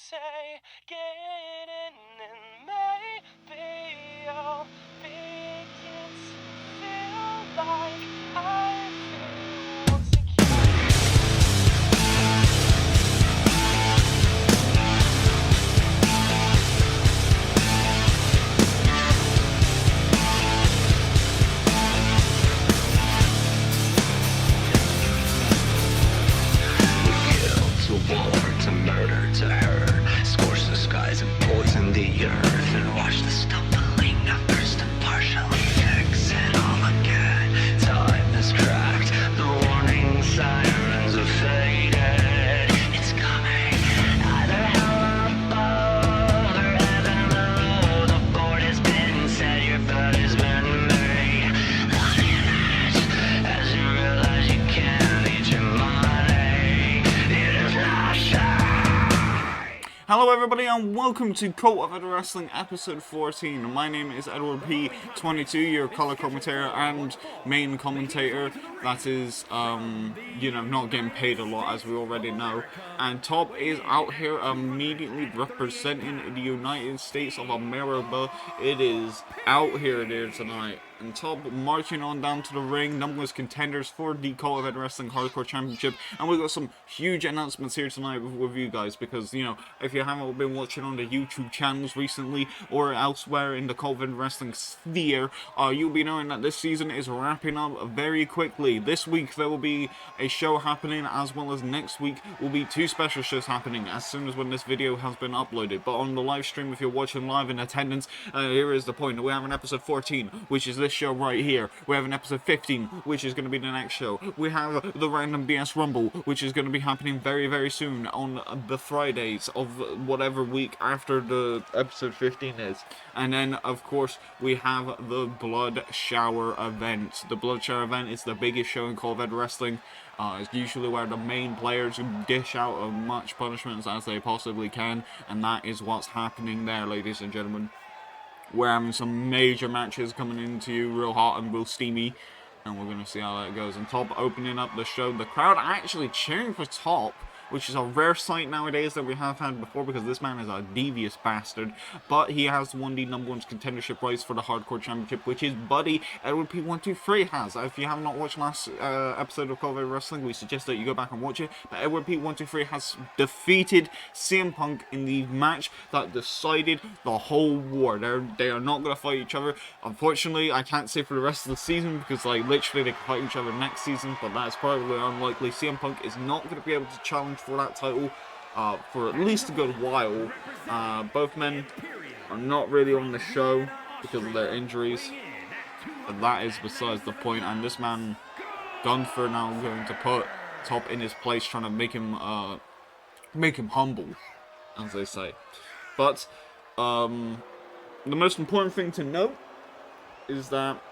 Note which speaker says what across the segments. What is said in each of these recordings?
Speaker 1: say, get in and maybe I'll begin to feel like I feel once again.
Speaker 2: To war, to murder, to hurt, scorch the skies and poison the earth, and watch the stumbling at first and partially fix it all again. Time is cracked, the warning sirens have faded. It's coming, either hell above or heaven below. The board has been set, your bed has been made. On the edge, as you realize you can't eat your money.
Speaker 3: Hello everybody and welcome to COEW Wrestling episode 14. My name is Edward P. 22, your color commentator and main commentator. That is, not getting paid a lot as we already know. And Top is out here immediately representing the United States of America. It is out here there tonight. And Top marching on down to the ring, numberless contenders for the COEW Wrestling Hardcore Championship. And we've got some huge announcements here tonight with you guys because, if you haven't been watching on the YouTube channels recently or elsewhere in the COEW Wrestling sphere, you'll be knowing that this season is wrapping up very quickly. This week there will be a show happening, as well as next week will be two special shows happening as soon as when this video has been uploaded. But on the live stream, if you're watching live in attendance, here is the point. We have an episode 14, which is this show right here. We have an episode 15, which is going to be the next show. We have the Random BS Rumble, which is going to be happening very, very soon on the Fridays of whatever week after the episode 15 is. And then, of course, we have the Blood Shower event. The Blood Shower event is the biggest show in COEW Wrestling. It's usually where the main players dish out as much punishments as they possibly can, and that is what's happening there, ladies and gentlemen. We're having some major matches coming into you real hot and real steamy, and we're going to see how that goes. And Top opening up the show, the crowd actually cheering for Top, which is a rare sight nowadays that we have had before because this man is a devious bastard. But he has won the number one contendership rights for the Hardcore Championship, which his buddy Edward P123 has. If you have not watched last episode of COEW Wrestling, we suggest that you go back and watch it. But Edward P123 has defeated CM Punk in the match that decided the whole war. They are not going to fight each other. Unfortunately, I can't say for the rest of the season because literally they can fight each other next season, but that's probably unlikely. CM Punk is not going to be able to challenge for that title for at least a good while. Both men are not really on the show because of their injuries, but that is besides the point. And this man Gunther now going to put Top in his place, trying to make him humble, as they say. But the most important thing to note is that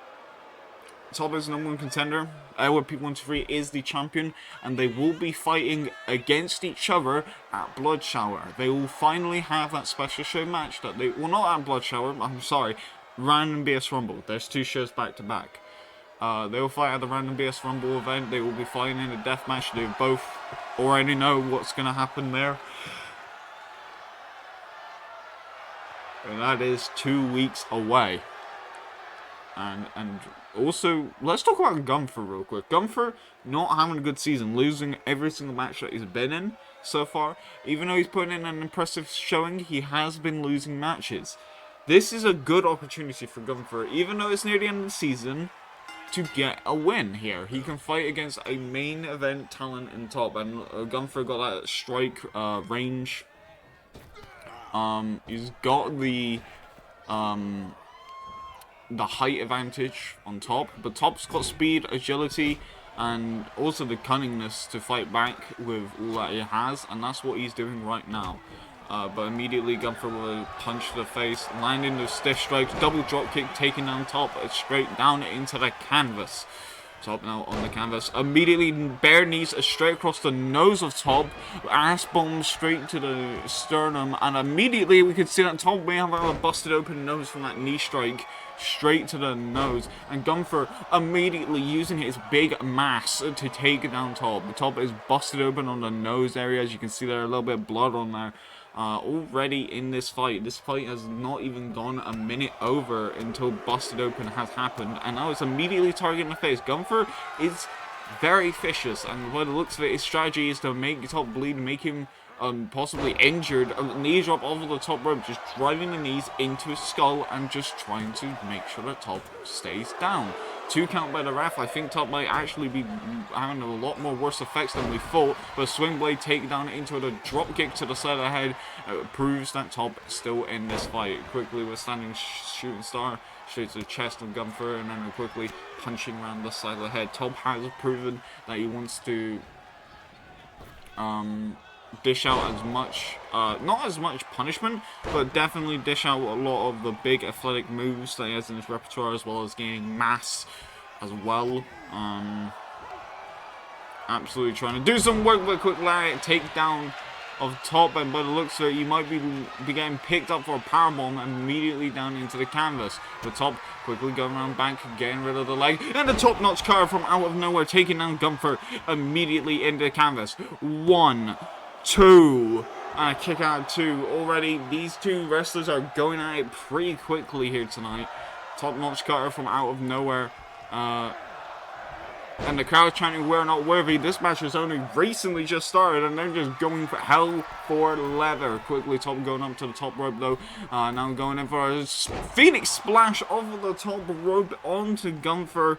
Speaker 3: Top is the number one contender. Edward P123 is the champion, and they will be fighting against each other at Blood Shower. They will finally have that special show match that they, well, not at Blood Shower, I'm sorry, Random BS Rumble. There's two shows back to back. They will fight at the Random BS Rumble event. They will be fighting in a death match. They both already know what's going to happen there. And that is 2 weeks away. And also, let's talk about Gunther real quick. Gunther not having a good season, losing every single match that he's been in so far. Even though he's putting in an impressive showing, he has been losing matches. This is a good opportunity for Gunther, even though it's near the end of the season, to get a win here. He can fight against a main event talent in Top, and Gunther got that strike range. He's got the height advantage on Top, but Top's got speed, agility, and also the cunningness to fight back with all that he has, and that's what he's doing right now. But immediately Gunther with a punch to the face, landing the stiff strikes, double drop kick, taking down Top straight down into the canvas. Top now on the canvas, immediately bare knees straight across the nose of Top, ass bomb straight to the sternum, and immediately we could see that Top may have a busted open nose from that knee strike straight to the nose, and Gunther immediately using his big mass to take down Top. Top is busted open on the nose area, as you can see there, a little bit of blood on there. already in this fight. This fight has not even gone a minute over until Busted Open has happened, and now it's immediately targeting the face. Gunther is very vicious, and by the looks of it, his strategy is to make Top bleed, make him possibly injured, knee drop over the top rope, just driving the knees into his skull and just trying to make sure that Top stays down. 2 count by the ref. I think Top might actually be having a lot more worse effects than we thought, but swing blade takedown into the drop kick to the side of the head proves that Top is still in this fight. Quickly with standing shooting star straight to the chest of Gunther, and then quickly punching around the side of the head. Top has proven that he wants to dish out as much, not as much punishment, but definitely dish out a lot of the big athletic moves that he has in his repertoire, as well as gaining mass as well. Absolutely trying to do some work with a quick lariat takedown of Top, and by the looks of it, you might be getting picked up for a powerbomb immediately down into the canvas. The Top quickly going around back, getting rid of the leg, and the top notch cutter from out of nowhere, taking down Gunther immediately into the canvas. 1, 2, and a kick out 2. Already, these 2 wrestlers are going at it pretty quickly here tonight. Top notch cutter from out of nowhere. And the crowd chanting, "We're not worthy." This match has only recently just started, and they're just going for hell for leather. Quickly, Top going up to the top rope, though. Now going in for a Phoenix splash over the top rope onto Gunther.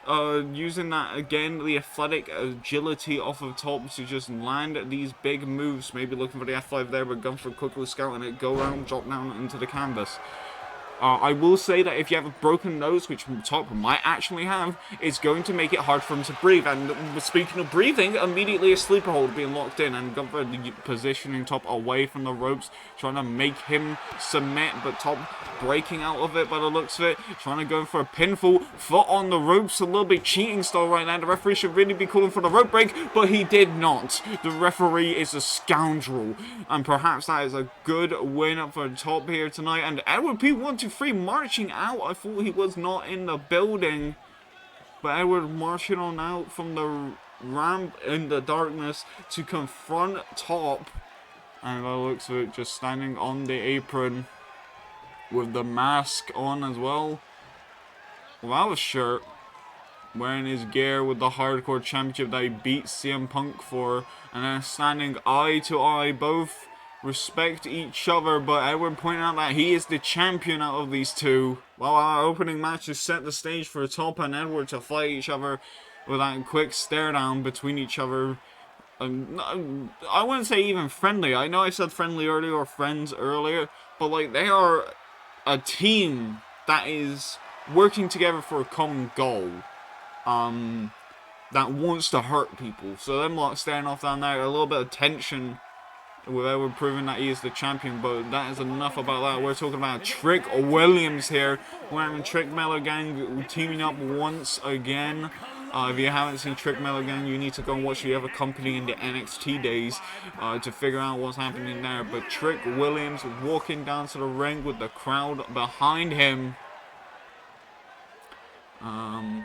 Speaker 3: Using that, again, the athletic agility off of Top to just land these big moves. Maybe looking for the F5 there, but Gunther quickly scouting it. Go around, drop down into the canvas. I will say that if you have a broken nose, which Top might actually have, it's going to make it hard for him to breathe. And speaking of breathing, immediately a sleeper hold being locked in, and Gunther positioning Top away from the ropes, trying to make him submit, but Top breaking out of it by the looks of it, trying to go for a pinfall, foot on the ropes, a little bit cheating style right now. The referee should really be calling for the rope break, but he did not. The referee is a scoundrel, and perhaps that is a good win for Top here tonight. And Edward P. 1-2-3 marching out. I thought he was not in the building, but Edward marching on out from the ramp in the darkness to confront Top, and by the looks of it, just standing on the apron with the mask on as well, without a shirt, wearing his gear with the Hardcore Championship that he beat CM Punk for, and then standing eye to eye, both respect each other, but Edward pointing out that he is the champion out of these 2. While our opening match has set the stage for Top and Edward to fight each other with that quick stare down between each other. I wouldn't say even friendly. I know I said friendly earlier, or friends earlier, but like, they are a team that is working together for a common goal. That wants to hurt people. So them lot staring off down there, a little bit of tension with Edward proving that he is the champion, but that is enough about that. We're talking about Trick Williams here. We're having Trick Miller Gang teaming up once again. If you haven't seen Trick Miller Gang, you need to go and watch the other company in the NXT days to figure out what's happening there. But Trick Williams walking down to the ring with the crowd behind him. On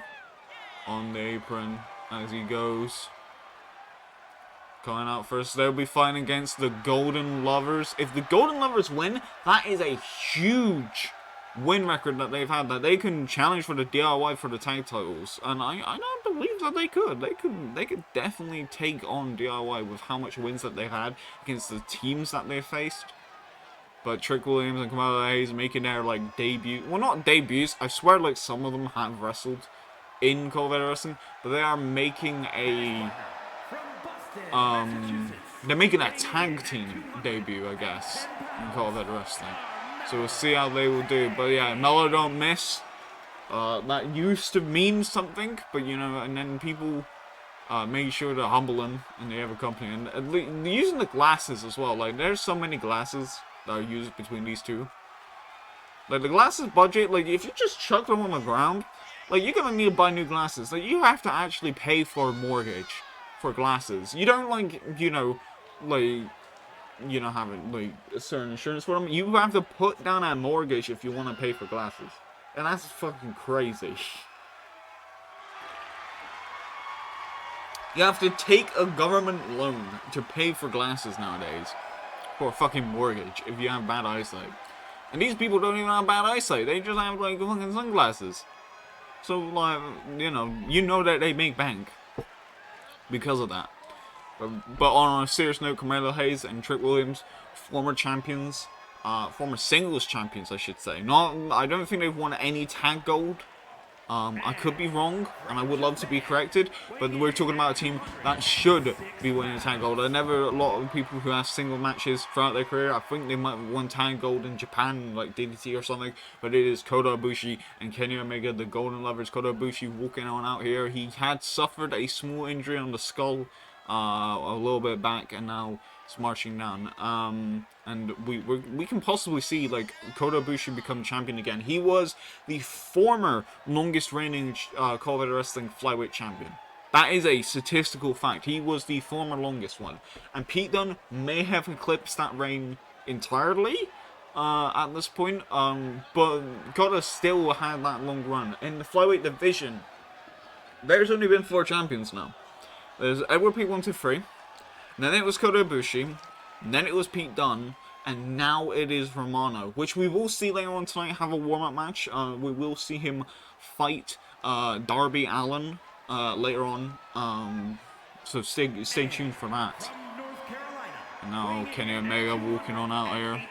Speaker 3: the apron as he goes. Going out first, they'll be fighting against the Golden Lovers. If the Golden Lovers win, that is a huge win record that they've had, that they can challenge for the DIY for the tag titles. And I don't believe that they could. They could definitely take on DIY with how much wins that they've had against the teams that they faced. But Trick Williams and Kamala Hayes making their like debut. Well, not debuts. I swear, like, some of them have wrestled in COEW Wrestling, but they are making a they're making a tag team debut, I guess, in COEW Wrestling. So we'll see how they will do. But yeah, Mellow don't miss. That used to mean something, but you know, and then people make sure to humble him in the other company, and using the glasses as well. Like, there's so many glasses that are used between these 2. Like, the glasses budget, like, if you just chuck them on the ground, like, you're gonna need to buy new glasses. Like, you have to actually pay for a mortgage for glasses. You don't, like, you know, have like a certain insurance for them. You have to put down a mortgage if you want to pay for glasses, and that's fucking crazy. You have to take a government loan to pay for glasses nowadays. for a fucking mortgage if you have bad eyesight. And these people don't even have bad eyesight. They just have, like, fucking sunglasses. So, like, you know that they make bank because of that. But on a serious note, Carmelo Hayes and Trick Williams, former champions, former singles champions, I should say. I don't think they've won any tag gold. I could be wrong, and I would love to be corrected, but we're talking about a team that should be winning tag gold. There are never a lot of people who have single matches throughout their career. I think they might have won tag gold in Japan, like DDT or something, but it is Kota Ibushi and Kenny Omega, the Golden Lovers. Kota Ibushi walking on out here. He had suffered a small injury on the skull a little bit back, and now it's marching down. And we can possibly see, like, Kota Ibushi become champion again. He was the former longest reigning COEW Wrestling flyweight champion. That is a statistical fact. He was the former longest one, and Pete Dunne may have eclipsed that reign entirely at this point. But Kota still had that long run in the flyweight division. There's only been 4 champions now. There's Edward Pete 123. Then it was Kota Ibushi, then it was Pete Dunne, and now it is Romano, which we will see later on tonight have a warm-up match. We will see him fight Darby Allin later on, so stay tuned for that. And now Kenny Omega walking on out here,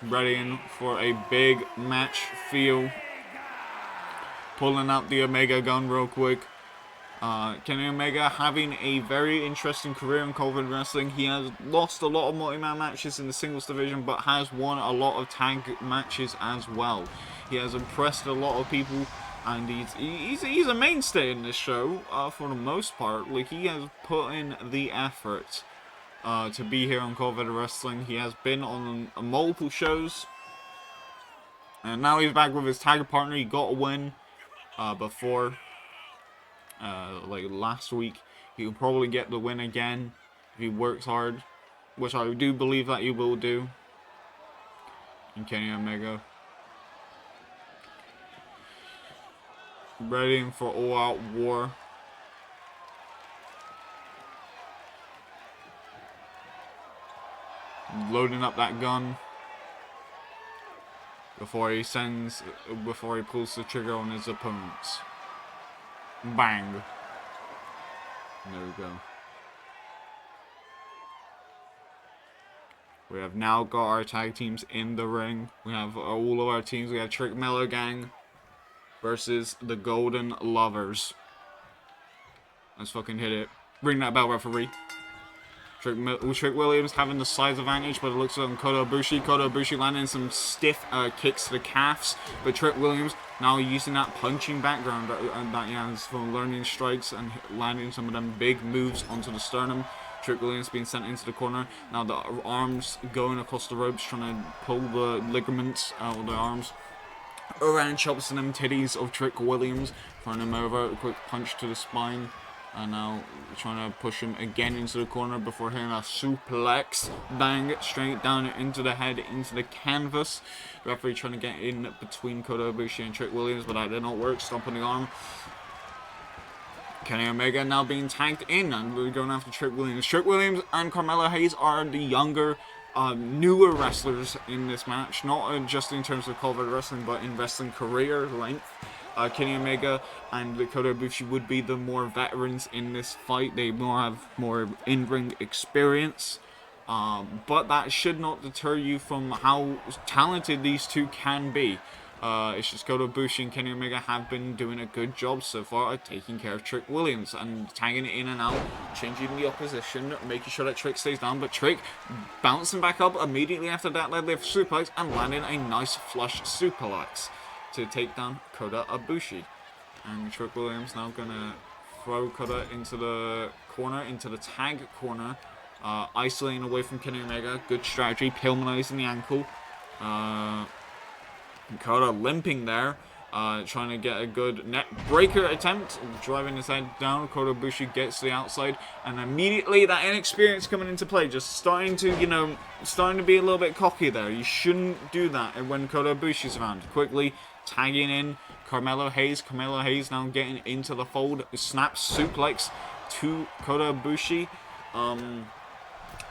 Speaker 3: readying for a big match feel, pulling out the Omega gun real quick. Kenny Omega having a very interesting career in COEW Wrestling. He has lost a lot of multi-man matches in the singles division, but has won a lot of tag matches as well. He has impressed a lot of people, and he's a mainstay in this show for the most part. Like, he has put in the effort to be here on COEW Wrestling. He has been on multiple shows, and now he's back with his tag partner. He got a win before. Like last week. He'll probably get the win again if he works hard, which I do believe that he will do. And Kenny Omega readying for all-out war. Loading up that gun before he pulls the trigger on his opponents. Bang. There we go. We have now got our tag teams in the ring. We have all of our teams. We have Trick Miller Gang versus the Golden Lovers. Let's fucking hit it. Ring that bell, referee. Trick Williams having the size advantage, but it looks like Kota Ibushi. Kota Ibushi landing some stiff kicks to the calves, but Trick Williams now using that punching background that he has from learning strikes and landing some of them big moves onto the sternum. Trick Williams being sent into the corner. Now the arms going across the ropes, trying to pull the ligaments out of the arms. Around chops in them titties of Trick Williams, throwing him over, a quick punch to the spine. And now trying to push him again into the corner before hitting a suplex. Bang, straight down into the head, into the canvas. The referee trying to get in between Kota Ibushi and Trick Williams, but that did not work. Stomping the arm. Kenny Omega now being tagged in, and we're going after Trick Williams. Trick Williams and Carmelo Hayes are the younger, newer wrestlers in this match. Not just in terms of COEW Wrestling, but in wrestling career length. Kenny Omega and Kota Ibushi would be the more veterans in this fight. They have more in-ring experience. But that should not deter you from how talented these two can be. It's just Kota Ibushi and Kenny Omega have been doing a good job so far at taking care of Trick Williams and tagging it in and out, changing the opposition, making sure that Trick stays down. But Trick bouncing back up immediately after that deadlift suplex and landing a nice flush suplex to take down Kota Ibushi. And Trick Williams now gonna throw Kota into the corner, into the tag corner, isolating away from Kenny Omega. Good strategy, pulmonizing the ankle. Kota limping there, trying to get a good neck breaker attempt, driving his head down. Kota Ibushi gets to the outside, and immediately that inexperience coming into play, just starting to be a little bit cocky there. You shouldn't do that when Kota Ibushi's around. Quickly tagging in Carmelo Hayes. Carmelo Hayes now getting into the fold. Snap suplex to Kota Ibushi.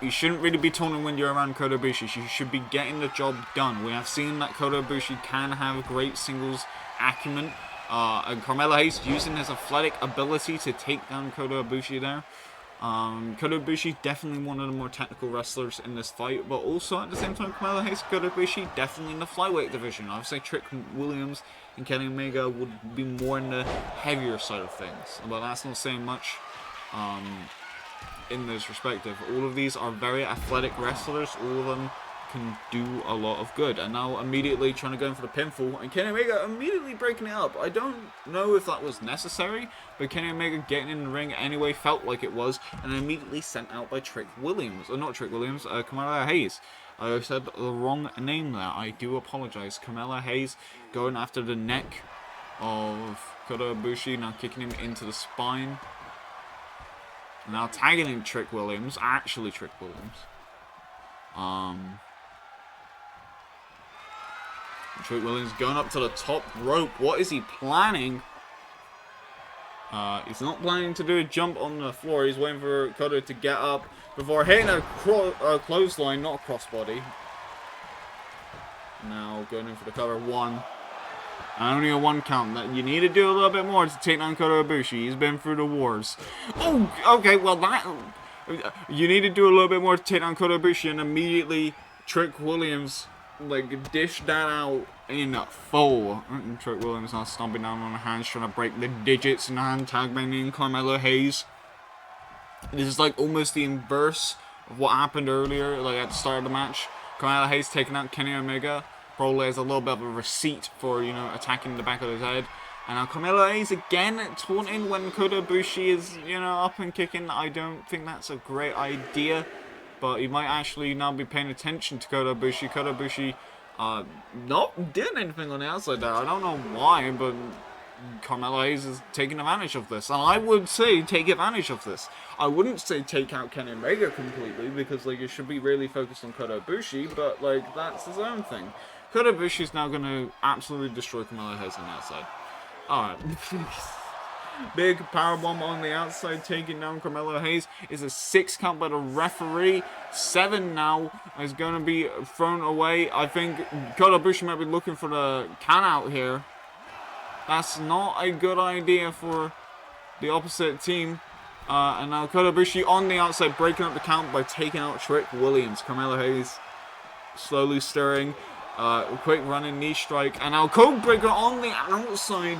Speaker 3: You shouldn't really be taunting when you're around Kota Ibushi. You should be getting the job done. We have seen that Kota Ibushi can have great singles acumen. And Carmelo Hayes using his athletic ability to take down Kota Ibushi there. Kota Ibushi definitely one of the more technical wrestlers in this fight, but also at the same time, Carmelo Hayes, Kota Ibushi definitely in the flyweight division. I would say Trick Williams and Kenny Omega would be more in the heavier side of things, but that's not saying much. In this perspective, all of these are very athletic wrestlers. All of them can do a lot of good. And now immediately trying to go in for the pinfall, and Kenny Omega immediately breaking it up. I don't know if that was necessary, but Kenny Omega getting in the ring anyway felt like it was, and immediately sent out by Trick Williams. Or not Trick Williams, Carmelo Hayes. I said the wrong name there. I do apologize. Carmelo Hayes going after the neck of Kota Ibushi, now kicking him into the spine. Now tagging in Trick Williams, actually Trick Williams. Trick Williams going up to the top rope. What is he planning? He's not planning to do a jump on the floor. He's waiting for Kota to get up before hitting a clothesline, not a crossbody. Now going in for the cover. One. And only a one count. That you need to do a little bit more to take down Kota Ibushi. He's been through the wars. Oh, okay. Well, that you need to do a little bit more to take down Kota Ibushi, and immediately Trick Williams dished that out in full. And Trick Williams now stomping down on the hands, trying to break the digits in the hand, tag banging Carmelo Hayes. This is almost the inverse of what happened earlier, at the start of the match. Carmelo Hayes taking out Kenny Omega. Probably as a little bit of a receipt for, attacking the back of his head. And now Carmelo Hayes again taunting when Kota Ibushi is, up and kicking. I don't think that's a great idea. But he might actually now be paying attention to Kota Ibushi. Kota Ibushi not doing anything on the outside there. I don't know why, but Carmelo Hayes is taking advantage of this. And I would say take advantage of this. I wouldn't say take out Kenny Omega completely, because you should be really focused on Kota Ibushi, but that's his own thing. Kota Ibushi is now going to absolutely destroy Carmelo Hayes on the outside. Alright. Big powerbomb on the outside, taking down Carmelo Hayes. Is a 6 count by the referee. 7 now is going to be thrown away. I think Kota Ibushi might be looking for the count out here. That's not a good idea for the opposite team. And now Kota Ibushi on the outside, breaking up the count by taking out Trick Williams. Carmelo Hayes slowly stirring. Quick running knee strike. And now code breaker on the outside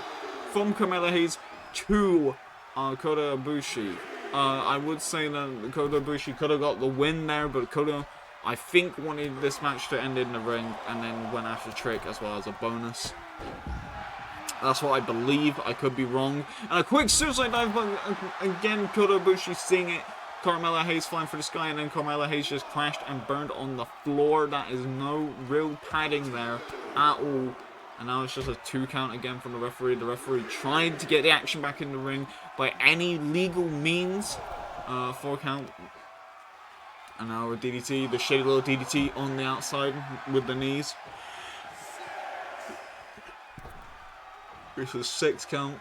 Speaker 3: from Carmelo Hayes to Kota Ibushi. I would say that Kota Ibushi could have got the win there, but Kota, I think, wanted this match to end in the ring and then went after Trick as well as a bonus. That's what I believe. I could be wrong. And a quick suicide dive, but again, Kota Ibushi seeing it. Carmelo Hayes flying for the sky, and then Carmelo Hayes just crashed and burned on the floor. That is no real padding there at all. And now it's just a 2 count again from the referee. The referee tried to get the action back in the ring by any legal means. 4 count. And now a DDT, the shady little DDT on the outside with the knees. This is 6 count.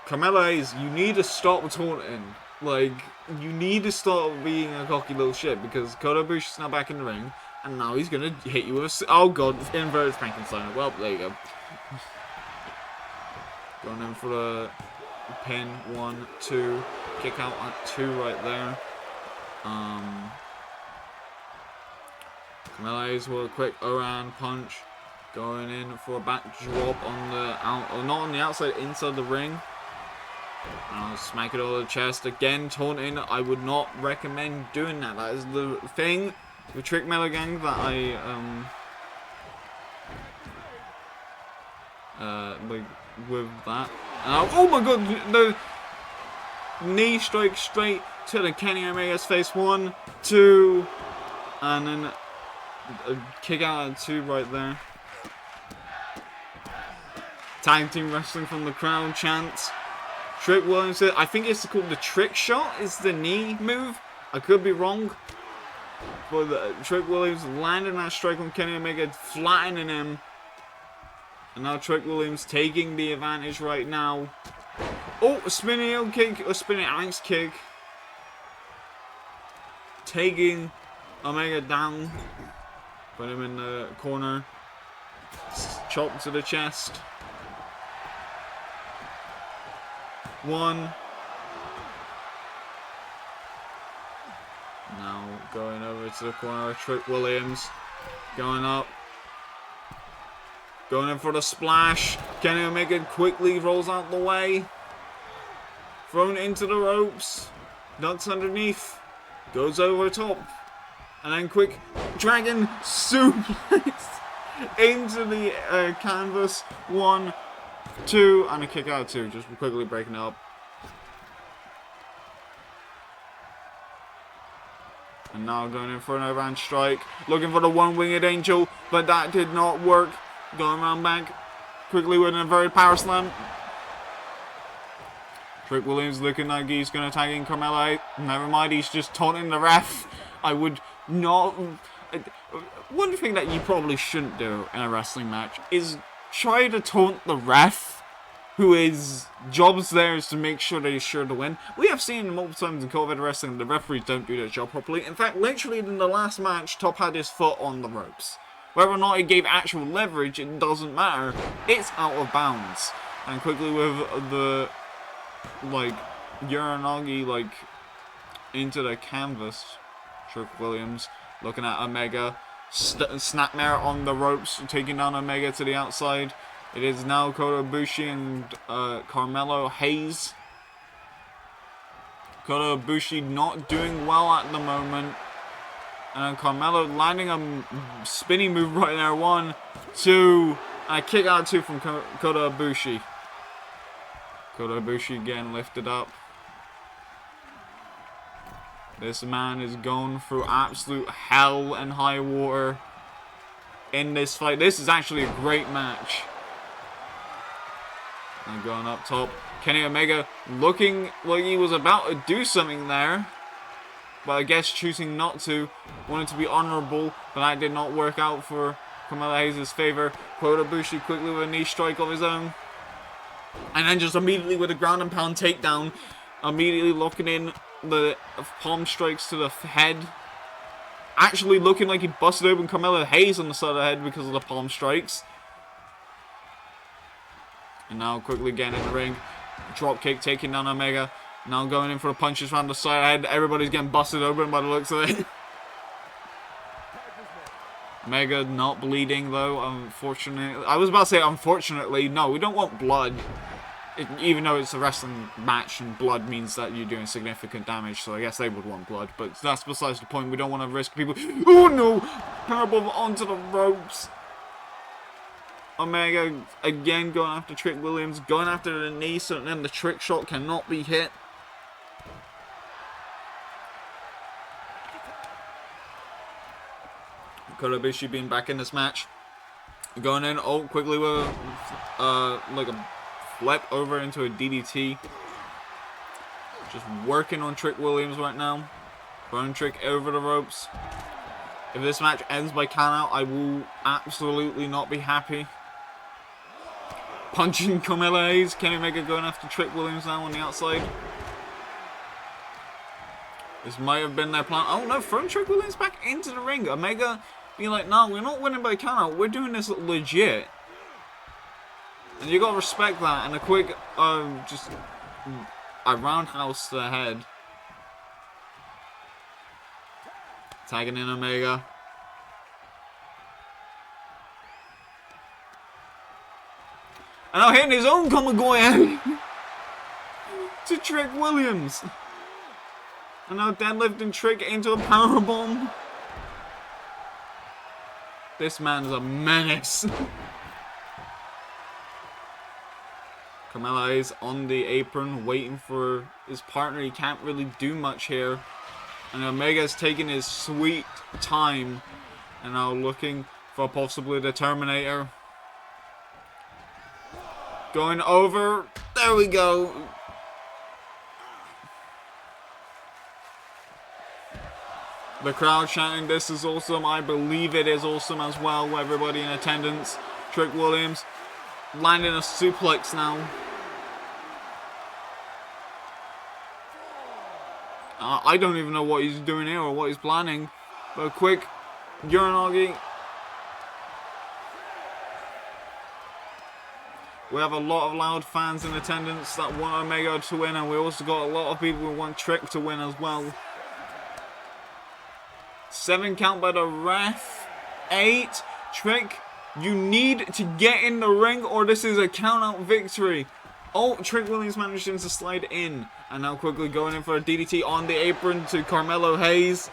Speaker 3: Carmelo Hayes, you need to stop taunting. You need to stop being a cocky little shit, because Kota Ibushi's now back in the ring, and now he's gonna hit you with a... Oh god, inverted Frankenstein. Well, there you go. Going in for the pin. 1, 2. Kick out at 2 right there. Carmelo Hayes with a quick Oran punch. Going in for a back drop on the not on the outside, inside the ring. I'll smack it over the chest again, taunting. I would not recommend doing that. That is the thing with Trick Miller Gang that I with that. Oh my god, the knee strike straight to the Kenny Omega's face. 1, 2, and then a kick out at 2 right there. Tag team wrestling from the crowd chants. Trick Williams, I think it's called the trick shot, is the knee move. I could be wrong. But Trick Williams landing that strike on Kenny Omega, flattening him. And now Trick Williams taking the advantage right now. Oh, a spinning heel kick, a spinning axe kick. taking Omega down. Put him in the corner. Chop to the chest. 1. Now going over to the corner of Trick Williams. Going up. Going in for the splash. Kenny Omega quickly rolls out the way. Thrown into the ropes. Ducks underneath. Goes over top. And then quick dragon suplex into the canvas. 1, 2, and a kick out 2. Just quickly breaking it up. And now going in for an overhand strike. Looking for the one-winged angel, but that did not work. Going around back. Quickly with an inverted power slam. Trick Williams looking like he's going to tag in Carmelo. Never mind, he's just taunting the ref. I would not... One thing that you probably shouldn't do in a wrestling match is try to taunt the ref, who his job's there is to make sure that he's sure to win. We have seen multiple times in COEW wrestling the referees don't do their job properly. In fact, literally in the last match, Top had his foot on the ropes. Whether or not he gave actual leverage, it doesn't matter. It's out of bounds. And quickly with the, Uranagi, into the canvas. Trick Williams looking at Omega. Snapmare on the ropes, taking down Omega to the outside. It is now Kota Ibushi and Carmelo Hayes. Kota Ibushi not doing well at the moment. And Carmelo landing a spinning move right there. 1, 2, and a kick out 2 from Kota Ibushi. Kota Ibushi again lifted up. This man is going through absolute hell and high water in this fight. This is actually a great match. And going up top, Kenny Omega looking like he was about to do something there, but I guess choosing not to. Wanted to be honorable, but that did not work out for Carmelo Hayes' favor. Kota Ibushi quickly with a knee strike of his own, and then just immediately with a ground and pound takedown, immediately locking in the palm strikes to the head. Actually looking like he busted open Carmelo Hayes on the side of the head because of the palm strikes. And now quickly getting in the ring. Drop kick taking down Omega. Now going in for the punches around the side of the head. Everybody's getting busted open by the looks of it. Omega not bleeding though, unfortunately. I was about to say unfortunately. No, we don't want blood. Even though it's a wrestling match and blood means that you're doing significant damage, so I guess they would want blood. But that's besides the point. We don't want to risk people. Oh no! Powerbomb onto the ropes. Omega again going after Trick Williams, going after the knee, so then the trick shot cannot be hit. Kota Ibushi being back in this match. Going in, quickly with like a flip over into a DDT. Just working on Trick Williams right now. Throwing Trick over the ropes. If this match ends by countout, I will absolutely not be happy. Punching Carmelo Hayes. Kenny Omega going after Trick Williams now on the outside. This might have been their plan. Oh no, throwing Trick Williams back into the ring. Omega being like, no, we're not winning by countout. We're doing this legit. And you gotta respect that. And a quick, just a roundhouse to the head. Tagging in Omega. And now hitting his own Kamigoye to Trick Williams. And now deadlifting Trick into a powerbomb. This man is a menace. Carmelo is on the apron waiting for his partner. He can't really do much here. And Omega's taking his sweet time. And now looking for possibly the Terminator. Going over. There we go. The crowd chanting, this is awesome. I believe it is awesome as well. Everybody in attendance. Trick Williams landing a suplex now. I don't even know what he's doing here or what he's planning. But quick, Uranagi. We have a lot of loud fans in attendance that want Omega to win, and we also got a lot of people who want Trick to win as well. 7 count by the ref. 8. Trick, you need to get in the ring or this is a count out victory. Oh, Trick Williams managing to slide in. And now quickly going in for a DDT on the apron to Carmelo Hayes.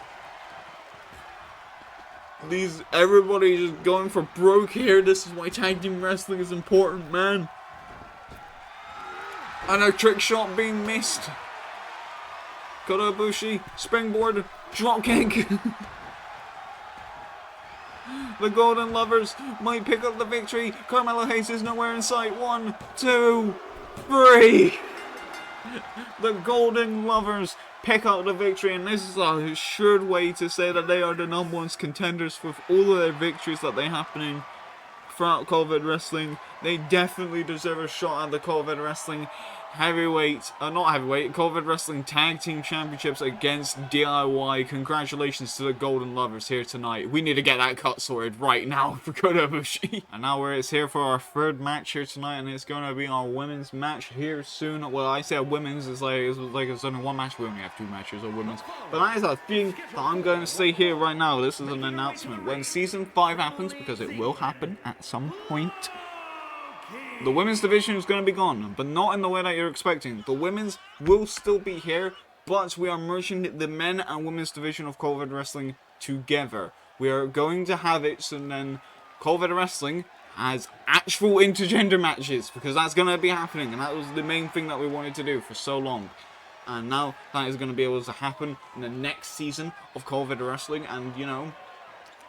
Speaker 3: Everybody just going for broke here. This is why tag team wrestling is important, man. And a trick shot being missed. Kota Ibushi, springboard, drop kick. The Golden Lovers might pick up the victory. Carmelo Hayes is nowhere in sight. 1, 2, 3. The Golden Lovers pick out the victory, and this is a assured way to say that they are the number 1 contenders for all of their victories that they're happening throughout COVID Wrestling. They definitely deserve a shot at the COVID Wrestling COVID Wrestling Tag Team Championships against DIY. Congratulations to the Golden Lovers here tonight. We need to get that cut sorted right now for Kota Ibushi. And now it's here for our 3rd match here tonight, and it's going to be our women's match here soon. Well, I say women's, it's only 1 match. We only have 2 matches of women's. But that is a thing that I'm going to say here right now. This is an announcement. When Season 5 happens, because it will happen at some point, the women's division is going to be gone, but not in the way that you're expecting. The women's will still be here, but we are merging the men and women's division of COVID Wrestling together. We are going to have it so then COVID Wrestling has actual intergender matches, because that's going to be happening, and that was the main thing that we wanted to do for so long. And now that is going to be able to happen in the next season of COVID Wrestling, and you know,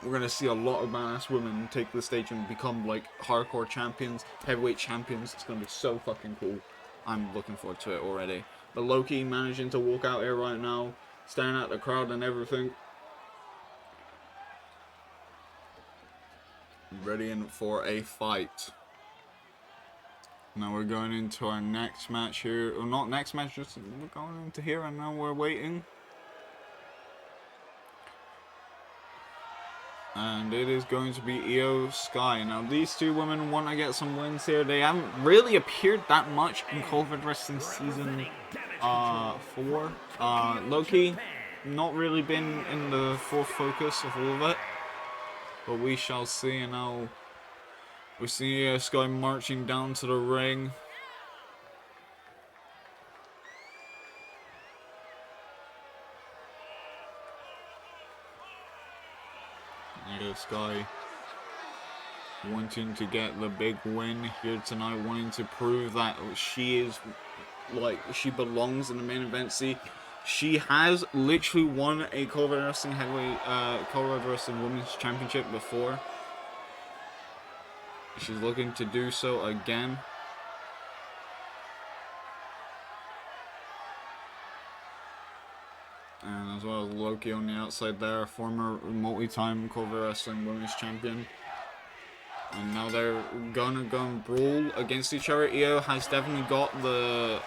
Speaker 3: we're going to see a lot of badass women take the stage and become like hardcore champions, heavyweight champions. It's going to be so fucking cool. I'm looking forward to it already. But Loki managing to walk out here right now, staring at the crowd and everything. Ready in for a fight. Now we're going into our next match here. Or not next match, just we're going into here and now we're waiting. And it is going to be Io Sky. Now these 2 women want to get some wins here. They haven't really appeared that much in COVID Wrestling Season 4. Loki, not really been in the full focus of all of it. But we shall see. And now we see Io Sky marching down to the ring. Io Sky wanting to get the big win here tonight, wanting to prove that she is she belongs in the main event. See, she has literally won a COVID Wrestling Heavyweight COVID Wrestling Women's Championship before. She's looking to do so again. And as well as Loki on the outside there, former multi-time COVID Wrestling Women's Champion. And now they're gonna go and brawl against each other. Io has definitely got the...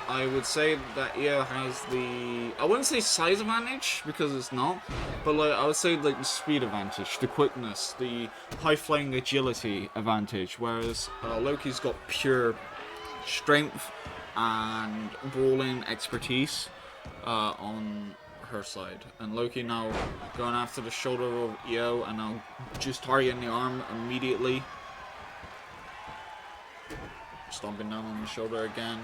Speaker 3: I would say that Io has the... I wouldn't say size advantage, because it's not. But like, I would say like the speed advantage, the quickness, the high-flying agility advantage. Whereas Loki's got pure strength and brawling expertise on her side. And Loki now going after the shoulder of Io and now just targeting the arm immediately. Stomping down on the shoulder again.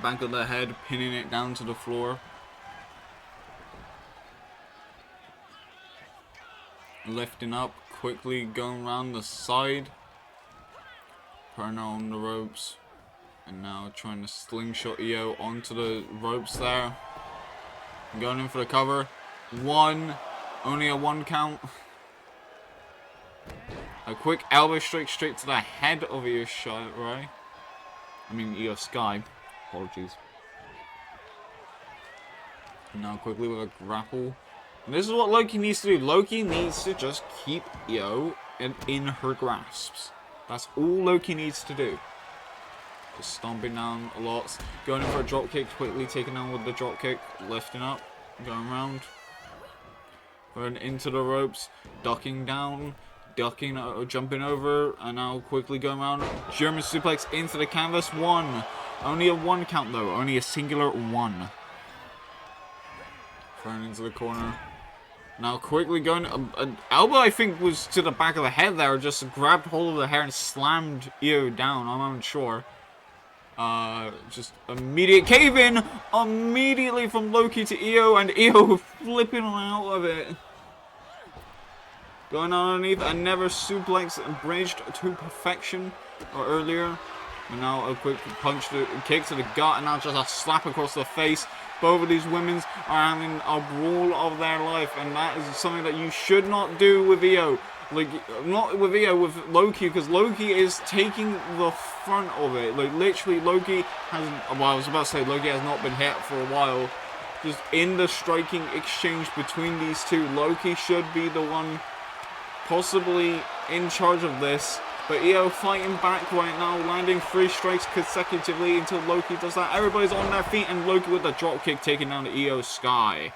Speaker 3: Back of the head, pinning it down to the floor. Lifting up, quickly going around the side. Putting her on the ropes. And now trying to slingshot Io onto the ropes there. Going in for the cover. 1. Only a 1 count. A quick elbow strike straight to the head of Io Sky. Io Sky. Apologies. And now quickly with a grapple. And this is what Loki needs to do. Loki needs to just keep Io in her grasps. That's all Loki needs to do. stomping down lots, going in for a drop kick, quickly taking down with the drop kick, lifting up, going around, going into the ropes, ducking down, jumping over, and now quickly going around, German suplex into the canvas, one. Only a one count though, only a singular one. Thrown into the corner. Now quickly going, an elbow I think was to the back of the head there, just grabbed hold of the hair and slammed Io down, I'm unsure. Just immediate cave in, immediately from Loki to Io, and Io flipping out of it. Going on underneath, a never suplex bridged to perfection earlier. And now a quick kick to the gut, and now just a slap across the face. Both of these women are having a brawl of their life, and that is something that you should not do with Io. Like, not with Io, with Loki, because Loki is taking the front of it. Like, literally, Loki has, well, I was about to say, Loki has not been hit for a while. Just in the striking exchange between these two, Loki should be the one possibly in charge of this. But Io fighting back right now, landing 3 strikes consecutively until Loki does that. Everybody's on their feet, and Loki with the drop kick taking down the Io Sky.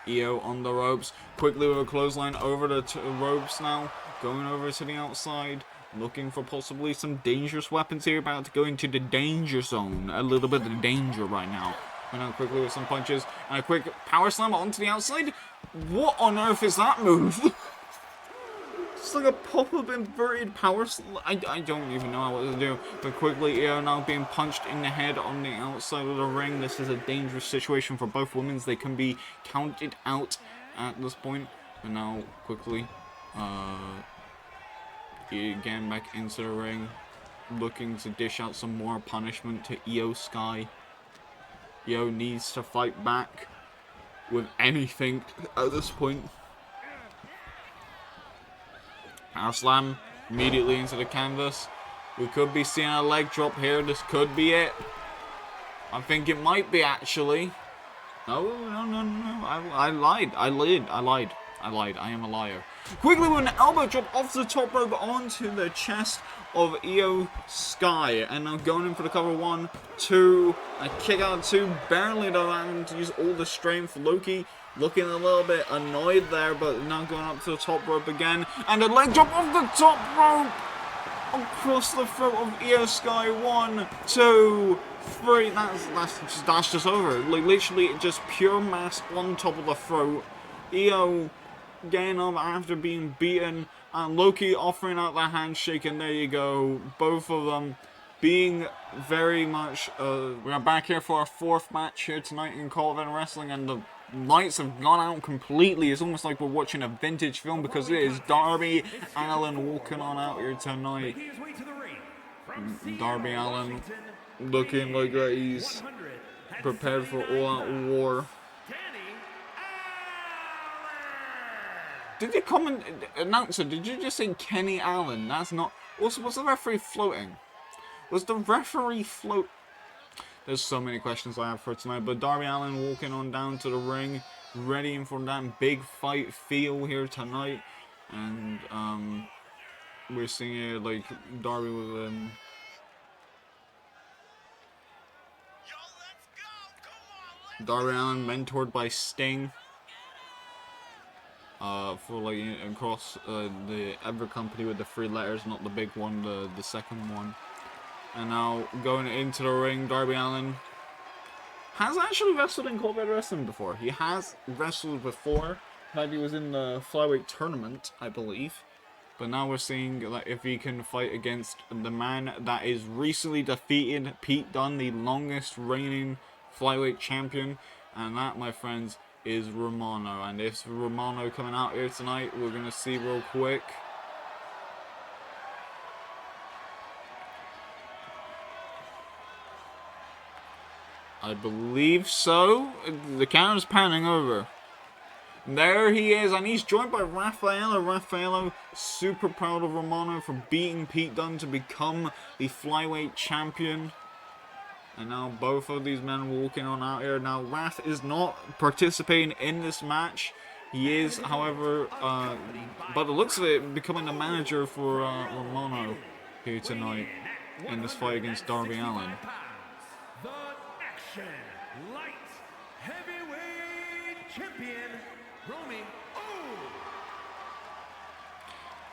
Speaker 3: Io on the ropes, quickly with a clothesline over the ropes now, going over to the outside, looking for possibly some dangerous weapons here, about to go into the danger zone. A little bit of danger right now. Going out quickly with some punches, and a quick power slam onto the outside. What on earth is that move? It's like a pop-up inverted power slam. I don't even know what to do. But quickly, Io now being punched in the head on the outside of the ring. This is a dangerous situation for both women. They can be counted out at this point. And now, quickly, again back into the ring. Looking to dish out some more punishment to Io Sky. Io needs to fight back with anything at this point. Power slam immediately into the canvas. We could be seeing a leg drop here. This could be it. I think it might be actually. No. I lied. I am a liar. Quickly with an elbow drop off the top rope onto the chest of Io Sky. And now going in for the cover. 1, 2. A kick out 2. Barely though, having to use all the strength. Loki looking a little bit annoyed there, but now going up to the top rope again. And a leg drop off the top rope! Across the throat of Io Sky. 1, 2, 3. That's just over. Like, literally just pure mass on top of the throat. Io getting up after being beaten. And Loki offering out the handshake, and there you go. Both of them being very much... we are back here for our 4th match here tonight in COEW Wrestling, and the lights have gone out completely. It's almost like we're watching a vintage film, because it is Darby Allin walking on out here tonight. Darby Allin looking like he's prepared for all-out war. Did you comment, announcer, did you just say Kenny Allen? That's not... Was the referee floating? Was the referee float... There's so many questions I have for tonight, but Darby Allin walking on down to the ring, ready for that big fight feel here tonight. And we're seeing here like Darby with Darby Allin mentored by Sting. For like across the Ever Company with the 3 letters, not the big one, the second one. And now going into the ring, Darby Allin has actually wrestled in COEW Wrestling before. He has wrestled before. He was in the flyweight tournament, I believe. But now we're seeing that if he can fight against the man that is recently defeated Pete Dunne, the longest reigning flyweight champion. And that, my friends, is Romano. And if Romano coming out here tonight, we're going to see real quick. I believe so. The camera's panning over. There he is, and he's joined by Raffaello. Raffaello, super proud of Romano for beating Pete Dunne to become the flyweight champion. And now both of these men walking on out here. Now Raf is not participating in this match. He is, however, by the looks of it, becoming the manager for Romano here tonight. in this fight against Darby Allin.
Speaker 4: The Action Light Heavyweight Champion, Romy.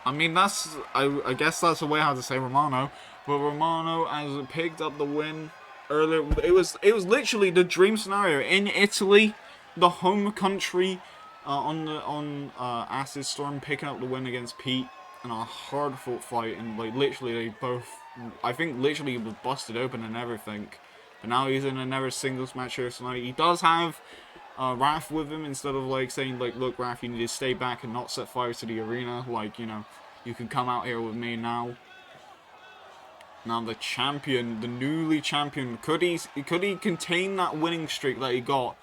Speaker 3: I mean, I guess that's the way how to say Romano, but Romano has picked up the win earlier. It was literally the dream scenario in Italy, the home country, on Acid Storm, picking up the win against Pete in a hard fought fight, and like literally they both, I think literally he was busted open and everything, but now he's in another singles match here tonight. He does have Raph with him, instead of like saying like, look Raph, you need to stay back and not set fire to the arena, like, you know, you can come out here with me now. Now the champion, the newly champion, could he contain that winning streak that he got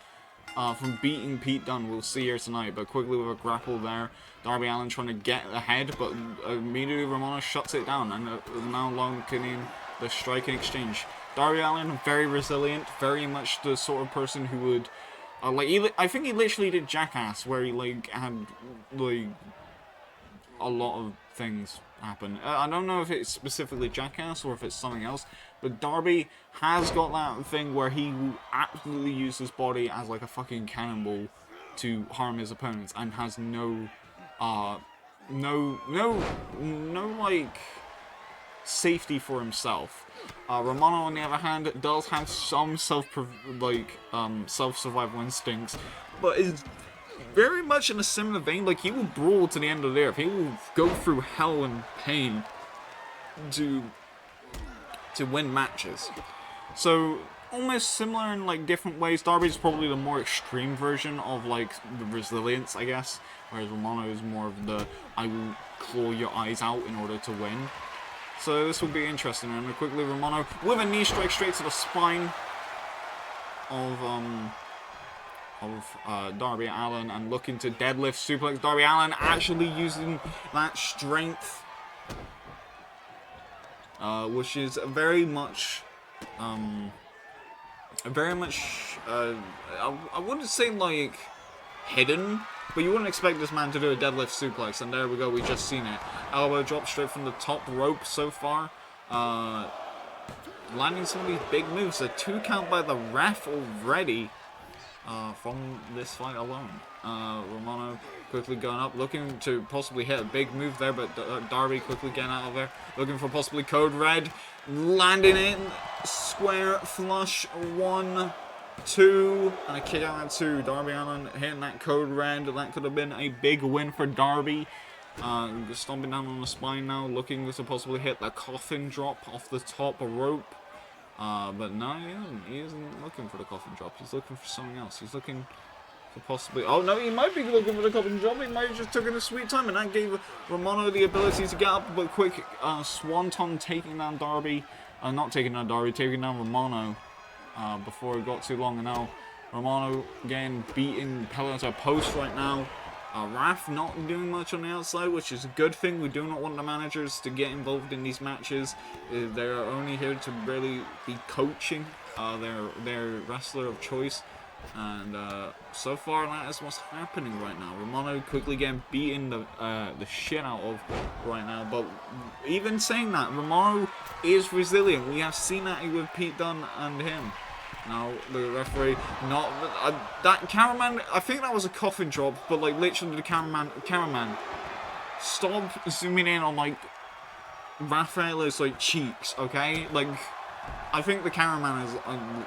Speaker 3: from beating Pete Dunne? We'll see here tonight. But quickly with a grapple there, Darby Allin trying to get ahead, but immediately Romano shuts it down, and now locking in the striking exchange. Darby Allin, very resilient, very much the sort of person who would I think he literally did Jackass, where he like had like a lot of things happen. I don't know if it's specifically Jackass or if it's something else, but Darby has got that thing where he will absolutely use his body as like a fucking cannonball to harm his opponents, and has no like safety for himself. Romano, on the other hand, does have some self-survival instincts, but is very much in a similar vein. Like, he will brawl to the end of the earth. He will go through hell and pain to win matches. So almost similar in like different ways. Darby's probably the more extreme version of like the resilience, I guess, whereas Romano is more of the I will claw your eyes out in order to win. So this will be interesting. And quickly Romano with a knee strike straight to the spine of Darby Allin, and looking to deadlift suplex. Darby Allin actually using that strength, which is very much I wouldn't say like hidden, but you wouldn't expect this man to do a deadlift suplex, and there we go, we just seen it. Elbow drop straight from the top rope so far. Landing some of these big moves. A 2 count by the ref already from this fight alone. Romano quickly going up, looking to possibly hit a big move there, but Darby quickly getting out of there, looking for possibly Code Red, landing in, square flush, 1, 2, and a kick out at 2. Darby Allin hitting that Code Red. That could have been a big win for Darby. Stomping down on the spine now, looking to possibly hit the coffin drop off the top rope. But no, he isn't looking for the coffin drop. He's looking for something else. He's looking for possibly... Oh no, he might be looking for the coffin drop. He might have just taken a sweet time, and that gave Romano the ability to get up. But quick swanton taking down Darby. Not taking down Darby, taking down Romano before it got too long. And now Romano again beating Pella to a post right now. Raph not doing much on the outside, which is a good thing. We do not want the managers to get involved in these matches. They're only here to really be coaching their wrestler of choice. And so far that is what's happening right now. Romano quickly getting beaten the shit out of right now. But even saying that, Romano is resilient. We have seen that with Pete Dunne and him. Now the referee, not that cameraman. I think that was a coffin drop, but like literally the cameraman, stop zooming in on like Rafaela's like cheeks. Okay, like I think the cameraman is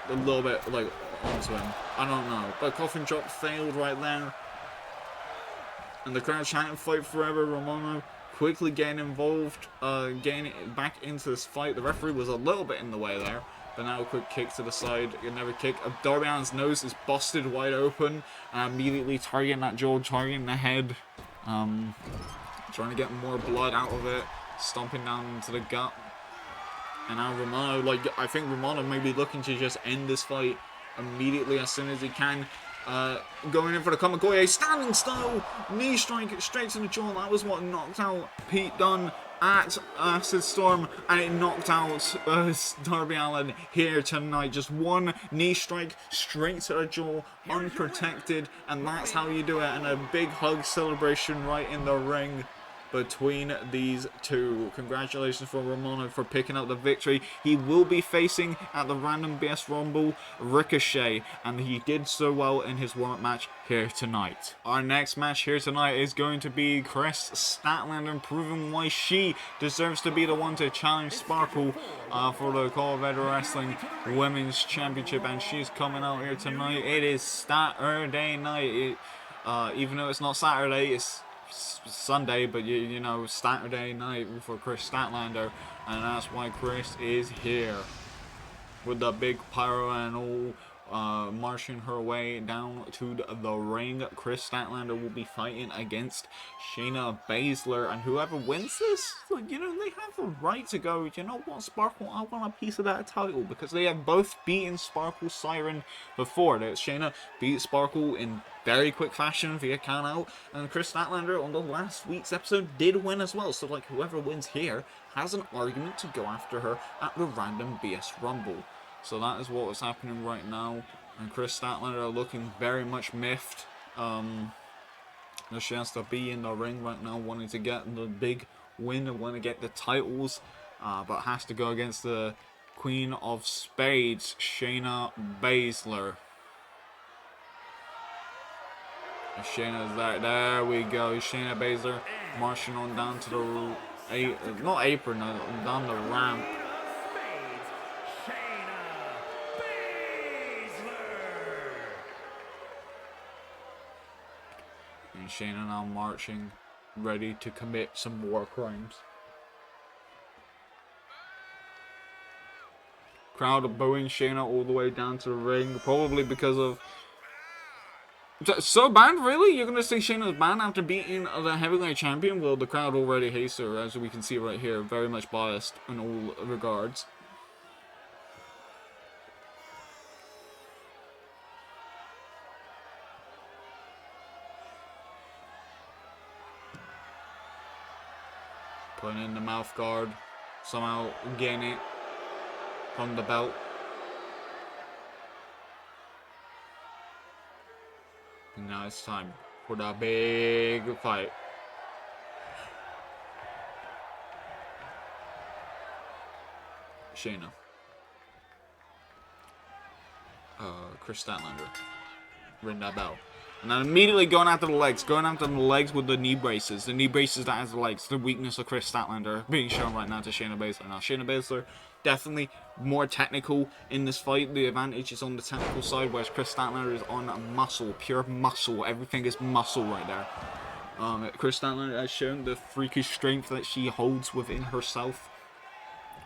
Speaker 3: a little bit like onto him. I don't know, but coffin drop failed right there, and the crowd chanting "Fight Forever." Romano quickly getting involved, getting back into this fight. The referee was a little bit in the way there. But now a quick kick to the side, another kick. Darby Allin's nose is busted wide open, immediately targeting that jaw, targeting the head, trying to get more blood out of it, stomping down into the gut. And now Romano, like, I think Romano may be looking to just end this fight immediately as soon as he can. Going in for the Kamagoye, standing style, knee strike straight to the jaw. That was what knocked out Pete Dunne at Acid Storm, and it knocked out Darby Allin here tonight. Just one knee strike straight to the jaw, unprotected, and that's how you do it. And a big hug celebration right in the ring. between these two. Congratulations for Ramon for picking up the victory. He will be facing at the Random BS Rumble Ricochet, and he did so well in his warm-up match here tonight. Our next match here tonight is going to be Chris Statlander proving why she deserves to be the one to challenge Sparkle for the COEW Wrestling Women's Championship, and she's coming out here tonight. It is Saturday night. Even though it's not Saturday, it's Sunday, but you know, Saturday night for Chris Statlander, and that's why Chris is here with the big pyro and all. Marching her way down to the ring. Chris Statlander will be fighting against Shayna Baszler, and whoever wins this, you know, they have a right to go, you know what, Sparkle, I want a piece of that title, because they have both beaten Sparkle Siren before. Shayna beat Sparkle in very quick fashion via count out, and Chris Statlander on the last week's episode did win as well, so like whoever wins here has an argument to go after her at the Random BS Rumble. So that is what is happening right now, and Chris Statlander looking very much miffed. She has to be in the ring right now, wanting to get the big win and want to get the titles, but has to go against the Queen of Spades, Shayna Baszler. Shayna's there. There we go. Shayna Baszler marching on down to the not apron, down the ramp. And Shayna now marching, ready to commit some war crimes. Crowd booing Shayna all the way down to the ring, probably because of... So banned, really? You're gonna say Shayna's banned after beating the heavyweight champion? Well, the crowd already hates her, as we can see right here. Very much biased in all regards. Putting in the mouth guard, somehow getting it from the belt. And now it's time for the big fight. Shayna. Chris Statlander. Ring that bell. And then immediately going after the legs. Going after the legs with the knee braces. The knee braces that has the legs. The weakness of Chris Statlander being shown right now to Shayna Baszler. Now, Shayna Baszler definitely more technical in this fight. The advantage is on the technical side, whereas Chris Statlander is on muscle. Pure muscle. Everything is muscle right there. Chris Statlander has shown the freakish strength that she holds within herself.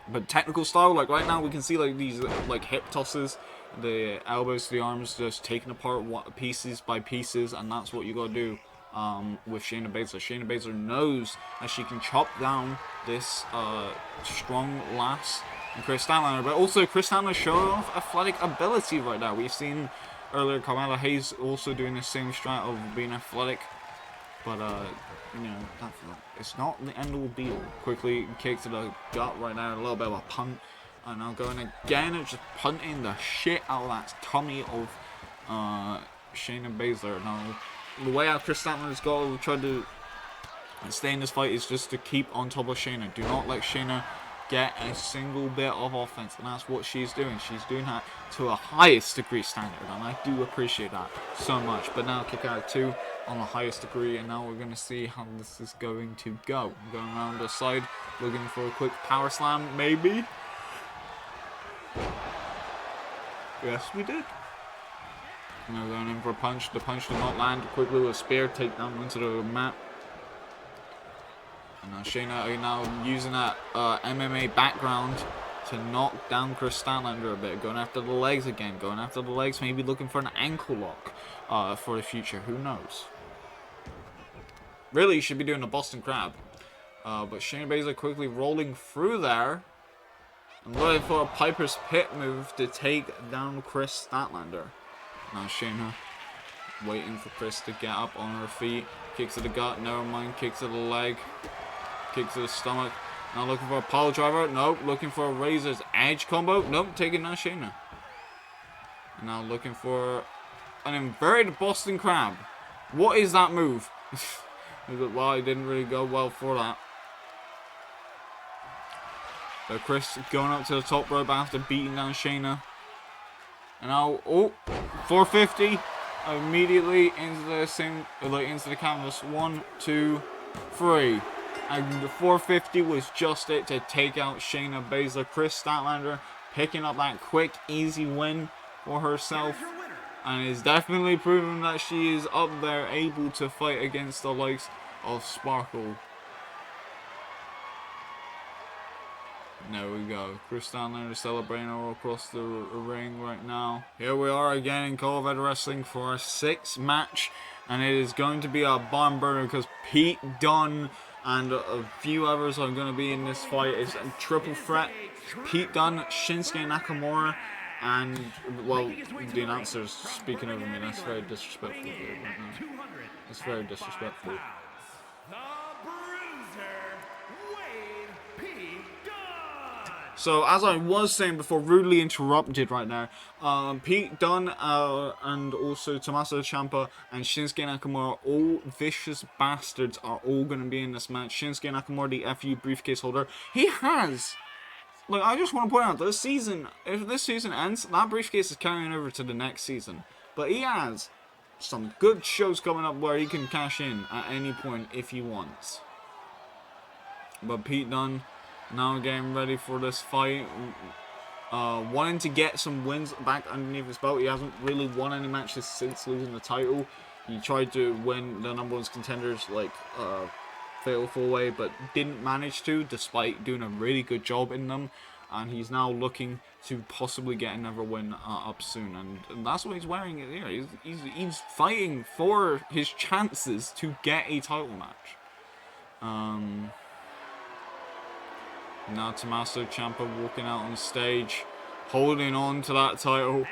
Speaker 3: But technical style, like right now we can see like these like hip tosses, the elbows to the arms just taken apart pieces by pieces, and that's what you gotta do with Shayna Baszler. Shayna Baszler knows that she can chop down this strong lass and Chris Statlander, but also Chris Statlander showing off athletic ability right now. We've seen earlier Carmella Hayes also doing the same strat of being athletic. But, you know, it's not the end-all be-all. Quickly kick to the gut right now, a little bit of a punt. And now going again and just punting the shit out of that tummy of Shayna Baszler. Now, the way out Chris Statlander's got to try to stay in this fight is just to keep on top of Shayna. Do not let Shayna get a single bit of offense, and that's what she's doing. She's doing that to a highest degree standard, and I do appreciate that so much. But now kick out 2 on the highest degree, and now we're going to see how this is going to go. Going around the side, looking for a quick power slam, maybe. Yes, we did. Now going in for a punch. The punch did not land. Quickly with a spear, take down into the mat. And now Shayna now using that MMA background to knock down Chris Statlander a bit. Going after the legs again. Going after the legs, maybe looking for an ankle lock for the future. Who knows? Really, you should be doing a Boston Crab. But Shayna Baszler quickly rolling through there. And looking for a Piper's Pit move to take down Chris Statlander. Now Shayna waiting for Chris to get up on her feet. Kick to the gut, never mind. Kick to the leg. Kick to the stomach. Now looking for a pile driver. Nope. Looking for a Razor's Edge combo. Nope. Taking down Shayna. And now looking for an inverted Boston Crab. What is that move? Well, it didn't really go well for that. But Chris going up to the top rope after beating down Shayna. And now, 450 immediately into the canvas. 1, 2, 3. And the 450 was just it to take out Shayna Baszler. Chris Statlander picking up that quick, easy win for herself. And is definitely proving that she is up there, able to fight against the likes of Sparkle. There we go. Chris Statlander celebrating all across the ring right now. Here we are again in COEW Wrestling for our 6th match. And it is going to be a barn burner because Pete Dunne and a few others are going to be in this fight. It's a triple threat. Pete Dunne, Shinsuke Nakamura, and, well, the announcer's speaking over me. That's very disrespectful. That's very disrespectful. So, as I was saying before, rudely interrupted right now, Pete Dunne and also Tommaso Ciampa and Shinsuke Nakamura, all vicious bastards, are all going to be in this match. Shinsuke Nakamura, the FU briefcase holder, he has... Like, I just want to point out, this season, if this season ends, that briefcase is carrying over to the next season. But he has some good shows coming up where he can cash in at any point if he wants. But Pete Dunne, now getting ready for this fight, wanting to get some wins back underneath his belt. He hasn't really won any matches since losing the title. He tried to win the number 1 contenders, like, Fatal 4-Way, but didn't manage to, despite doing a really good job in them. And he's now looking to possibly get another win up soon, and that's what he's wearing here. He's fighting for his chances to get a title match. Now Tommaso Ciampa walking out on stage, holding on to that title.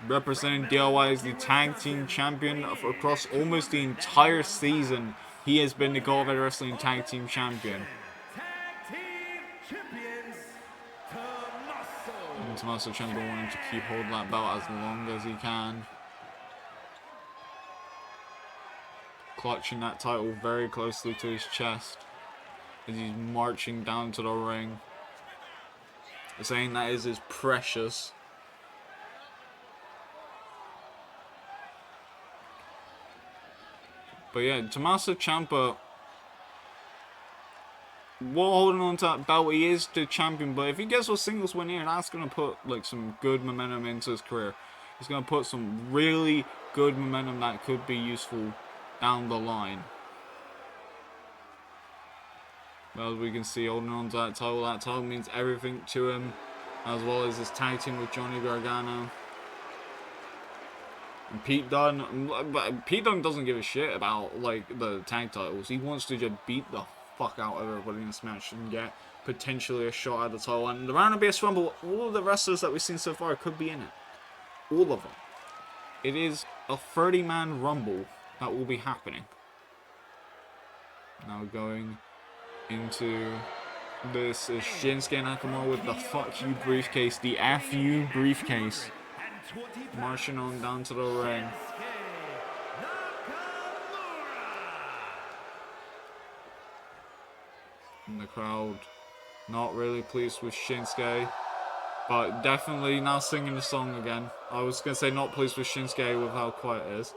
Speaker 3: Representing DIY as the tag team champion across almost the entire season. He has been the COEW Wrestling Tag Team Champion. And Tommaso Ciampa wanting to keep hold of that belt as long as he can. Clutching that title very closely to his chest as he's marching down to the ring, saying that is his precious. But yeah, Tommaso Ciampa, while holding on to that belt, he is the champion. But if he gets a singles win here, that's going to put like some good momentum into his career. He's going to put some really good momentum that could be useful down the line. Well, as we can see, holding on to that title means everything to him, as well as his tag team with Johnny Gargano. And Pete Dunne doesn't give a shit about like the tag titles. He wants to just beat the fuck out of everybody in this match and get potentially a shot at the title. And the Round of BS Rumble, all of the wrestlers that we've seen so far could be in it. All of them. It is a 30-man Rumble that will be happening. Now going into this is Shinsuke Nakamura with the fuck you briefcase, the FU briefcase. Marching on down to the ring. And the crowd not really pleased with Shinsuke, but definitely now singing the song again. I was going to say not pleased with Shinsuke with how quiet it is.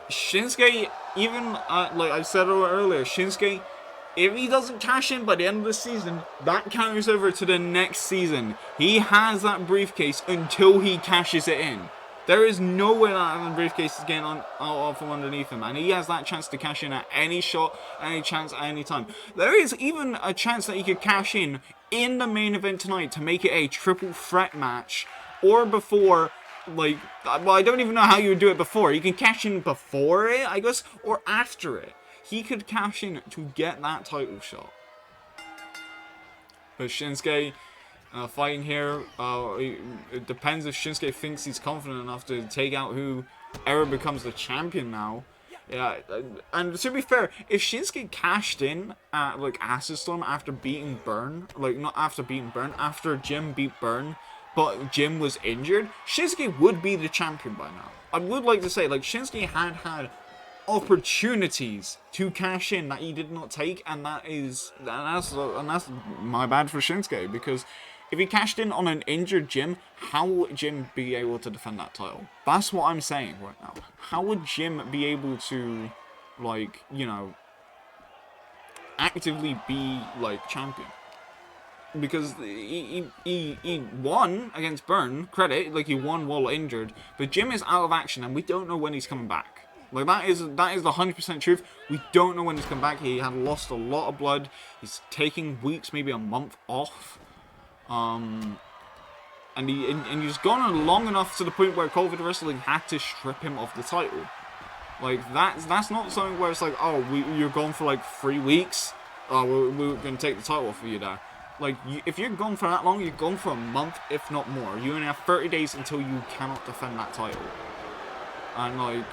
Speaker 3: Shinsuke, even like I said earlier, Shinsuke, if he doesn't cash in by the end of the season, that carries over to the next season. He has that briefcase until he cashes it in. There is no way that briefcase is getting out from underneath him, and he has that chance to cash in at any shot, any chance, at any time. There is even a chance that he could cash in the main event tonight to make it a triple threat match, or before. Like, well, I don't even know how you would do it before. You can cash in before it, I guess, or after it. He could cash in to get that title shot. But Shinsuke fighting here, it depends if Shinsuke thinks he's confident enough to take out whoever becomes the champion now. Yeah, and to be fair, if Shinsuke cashed in at like Acid Storm after beating Burn, like not after beating Burn, after Jim beat Burn but Jim was injured, Shinsuke would be the champion by now. I would like to say, like, Shinsuke had opportunities to cash in that he did not take, and that's my bad for Shinsuke, because if he cashed in on an injured Jim, how would Jim be able to defend that title? That's what I'm saying right now. How would Jim be able to, like, you know, actively be, like, champion? Because he won against Byrne, credit, like, he won while injured, but Jim is out of action and we don't know when he's coming back. Like, that is the 100% truth. We don't know when he's coming back. He had lost a lot of blood. He's taking weeks, maybe a month off. And he's gone on long enough to the point where COEW Wrestling had to strip him of the title. Like, that's not something where it's like, oh, you're gone for like 3 weeks. Oh, we're going to take the title off of you there. Like, if you're gone for that long, you're gone for a month, if not more. You only have 30 days until you cannot defend that title. And, like,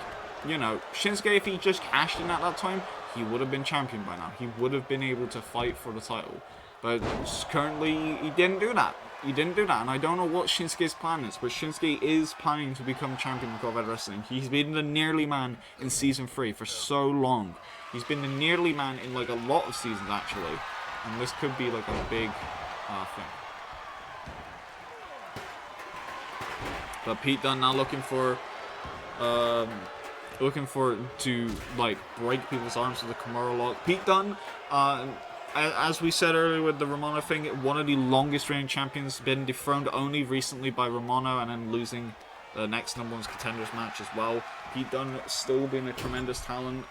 Speaker 3: you know, Shinsuke, if he just cashed in at that time, he would have been champion by now. He would have been able to fight for the title. But currently, he didn't do that. He didn't do that. And I don't know what Shinsuke's plan is, but Shinsuke is planning to become champion of COEW Wrestling. He's been the nearly man in Season 3 for so long. He's been the nearly man in, like, a lot of seasons, actually. And this could be, like, a big thing. But Pete Dunne now looking to, like, break people's arms with the Kimura lock. Pete Dunne, as we said earlier with the Romano thing, one of the longest reigning champions, been dethroned only recently by Romano and then losing the next number one's contenders match as well. Pete Dunne still being a tremendous talent,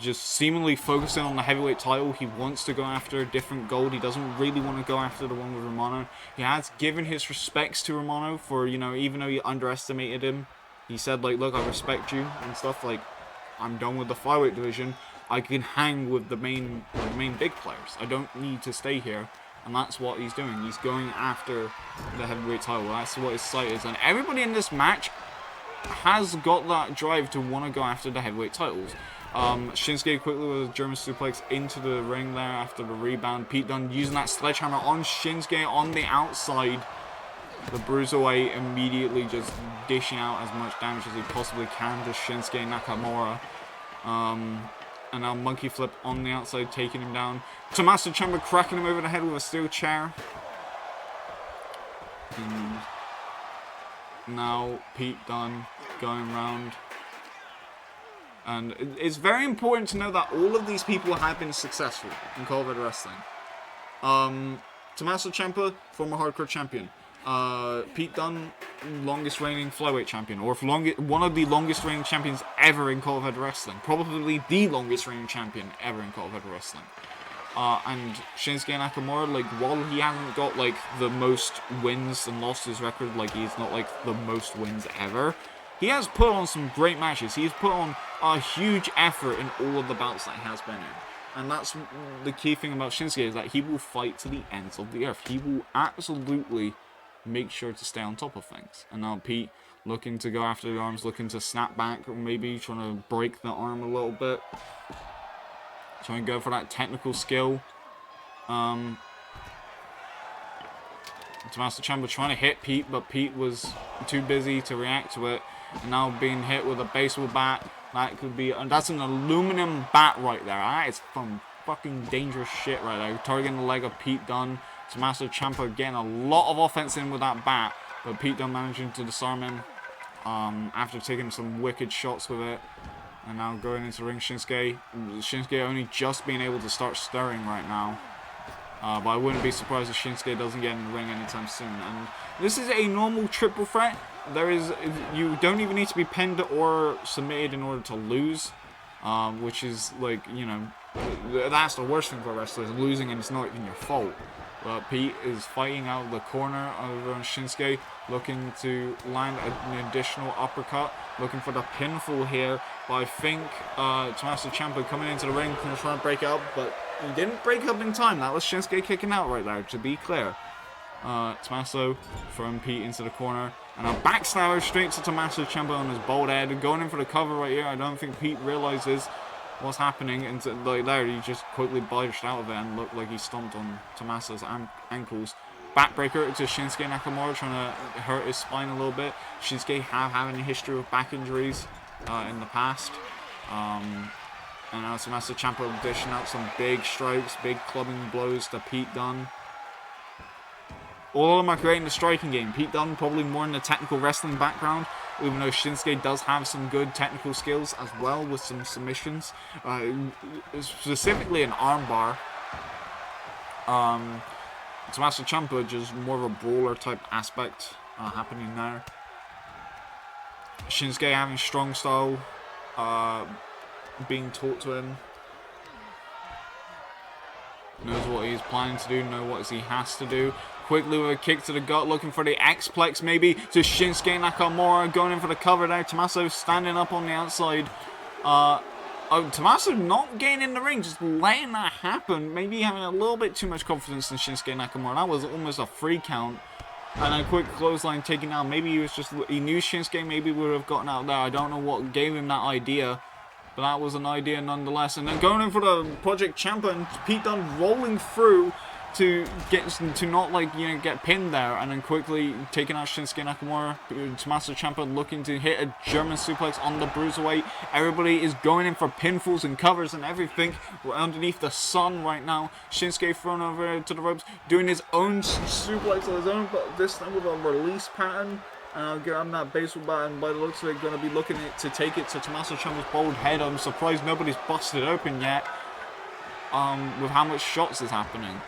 Speaker 3: just seemingly focusing on the heavyweight title. He wants to go after a different gold. He doesn't really want to go after the one with Romano. He has given his respects to Romano for, you know, even though he underestimated him, he said, like, look, I respect you and stuff. Like, I'm done with the flyweight division. I can hang with the main big players. I don't need to stay here. And that's what he's doing. He's going after the heavyweight title. That's what his sight is. And everybody in this match has got that drive to want to go after the heavyweight titles. Shinsuke quickly with a German suplex into the ring there after the rebound. Pete Dunne using that sledgehammer on Shinsuke on the outside. The Bruiserweight immediately just dishing out as much damage as he possibly can to Shinsuke Nakamura. And now monkey flip on the outside, taking him down. Tommaso Ciampa cracking him over the head with a steel chair. And now Pete Dunne going round. And it's very important to know that all of these people have been successful in COEW Wrestling. Tommaso Ciampa, former hardcore champion. Pete Dunne, longest reigning flyweight champion, or one of the longest reigning champions ever in COEW Wrestling. Probably the longest reigning champion ever in COEW Wrestling. And Shinsuke Nakamura, like, while he hasn't got, like, the most wins and losses record, like, he's not, like, the most wins ever, he has put on some great matches. He's put on a huge effort in all of the bouts that he has been in. And that's the key thing about Shinsuke, is that he will fight to the ends of the earth. He will absolutely make sure to stay on top of things. And now Pete looking to go after the arms, looking to snap back, or maybe trying to break the arm a little bit. Trying to go for that technical skill. Tommaso Ciampa trying to hit Pete, but Pete was too busy to react to it. And now being hit with a baseball bat. That could be, that's an aluminum bat right there. That is some fucking dangerous shit right there. Targeting the leg of Pete Dunne. Tommaso Ciampa getting a lot of offense in with that bat, but Pete Dunne managing to disarm him after taking some wicked shots with it. And now going into the ring, Shinsuke only just being able to start stirring right now. But I wouldn't be surprised if Shinsuke doesn't get in the ring anytime soon. And this is a normal triple threat. You don't even need to be pinned or submitted in order to lose, which is, like, you know, that's the worst thing for wrestlers, losing and it's not even your fault. But Pete is fighting out the corner over on Shinsuke, looking to land an additional uppercut, looking for the pinfall here. But I think Tommaso Ciampa coming into the ring, trying to break up, but he didn't break up in time. That was Shinsuke kicking out right there, to be clear. Tommaso throwing Pete into the corner, and a backstabber straight to Tommaso Ciampa on his bald head, going in for the cover right here. I don't think Pete realizes what's happening, and like there he just quickly barged out of it and looked like he stomped on Tommaso's ankles. backbreaker to Shinsuke Nakamura, trying to hurt his spine a little bit. Shinsuke having a history of back injuries in the past. And now Tommaso Ciampa dishing out some big strikes, big clubbing blows to Pete Dunne. All of them are great in the striking game. Pete Dunne probably more in the technical wrestling background, even though Shinsuke does have some good technical skills as well with some submissions. Specifically an armbar. Tommaso Ciampa just more of a brawler type aspect happening there. Shinsuke having strong style being taught to him. Knows what he's planning to do, knows what he has to do. Quickly with a kick to the gut, looking for the X-Plex maybe to Shinsuke Nakamura, going in for the cover there. Tommaso standing up on the outside. Tommaso not getting in the ring, just letting that happen. Maybe having a little bit too much confidence in Shinsuke Nakamura. That was almost a free count. And a quick clothesline taken out. Maybe he knew Shinsuke maybe would have gotten out there. I don't know what gave him that idea. But that was an idea nonetheless. And then going in for the Project Ciampa and Pete Dunne rolling through to not get pinned there, and then quickly taking out Shinsuke Nakamura. Tommaso Ciampa looking to hit a German suplex on the Bruiserweight. Everybody is going in for pinfalls and covers and everything. We're underneath the sun right now. Shinsuke thrown over to the ropes, doing his own suplex on his own, but this time with a release pattern. And I'll get on that baseball bat, and by the looks of it, going to be looking to take it to Tommaso Ciampa's bald head. I'm surprised nobody's busted open yet with how much shots is happening.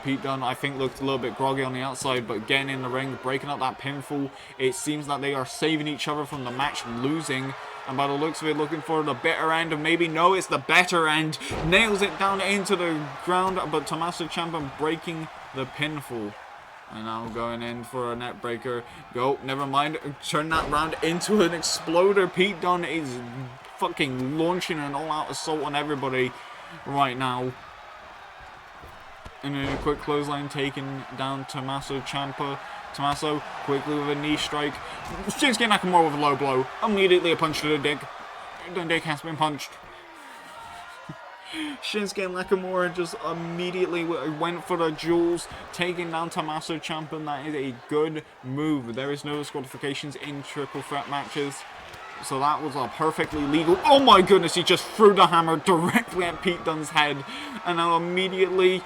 Speaker 3: Pete Dunne, I think, looked a little bit groggy on the outside, but getting in the ring, breaking up that pinfall. It seems that they are saving each other from the match losing. And by the looks of it, looking for the bitter end, and maybe no, it's the better end. Nails it down into the ground, but Tommaso Ciampa breaking the pinfall. And now going in for a net breaker. Go, never mind. Turn that round into an exploder. Pete Dunne is fucking launching an all-out assault on everybody right now. And then a quick clothesline taken down Tommaso Ciampa. Tommaso quickly with a knee strike. Shinsuke Nakamura with a low blow. Immediately a punch to the dick. The dick has been punched. Shinsuke Nakamura just immediately went for the jewels, taking down Tommaso Ciampa, and that is a good move. There is no disqualifications in triple threat matches, so that was a perfectly legal. Oh my goodness, he just threw the hammer directly at Pete Dunne's head, and now immediately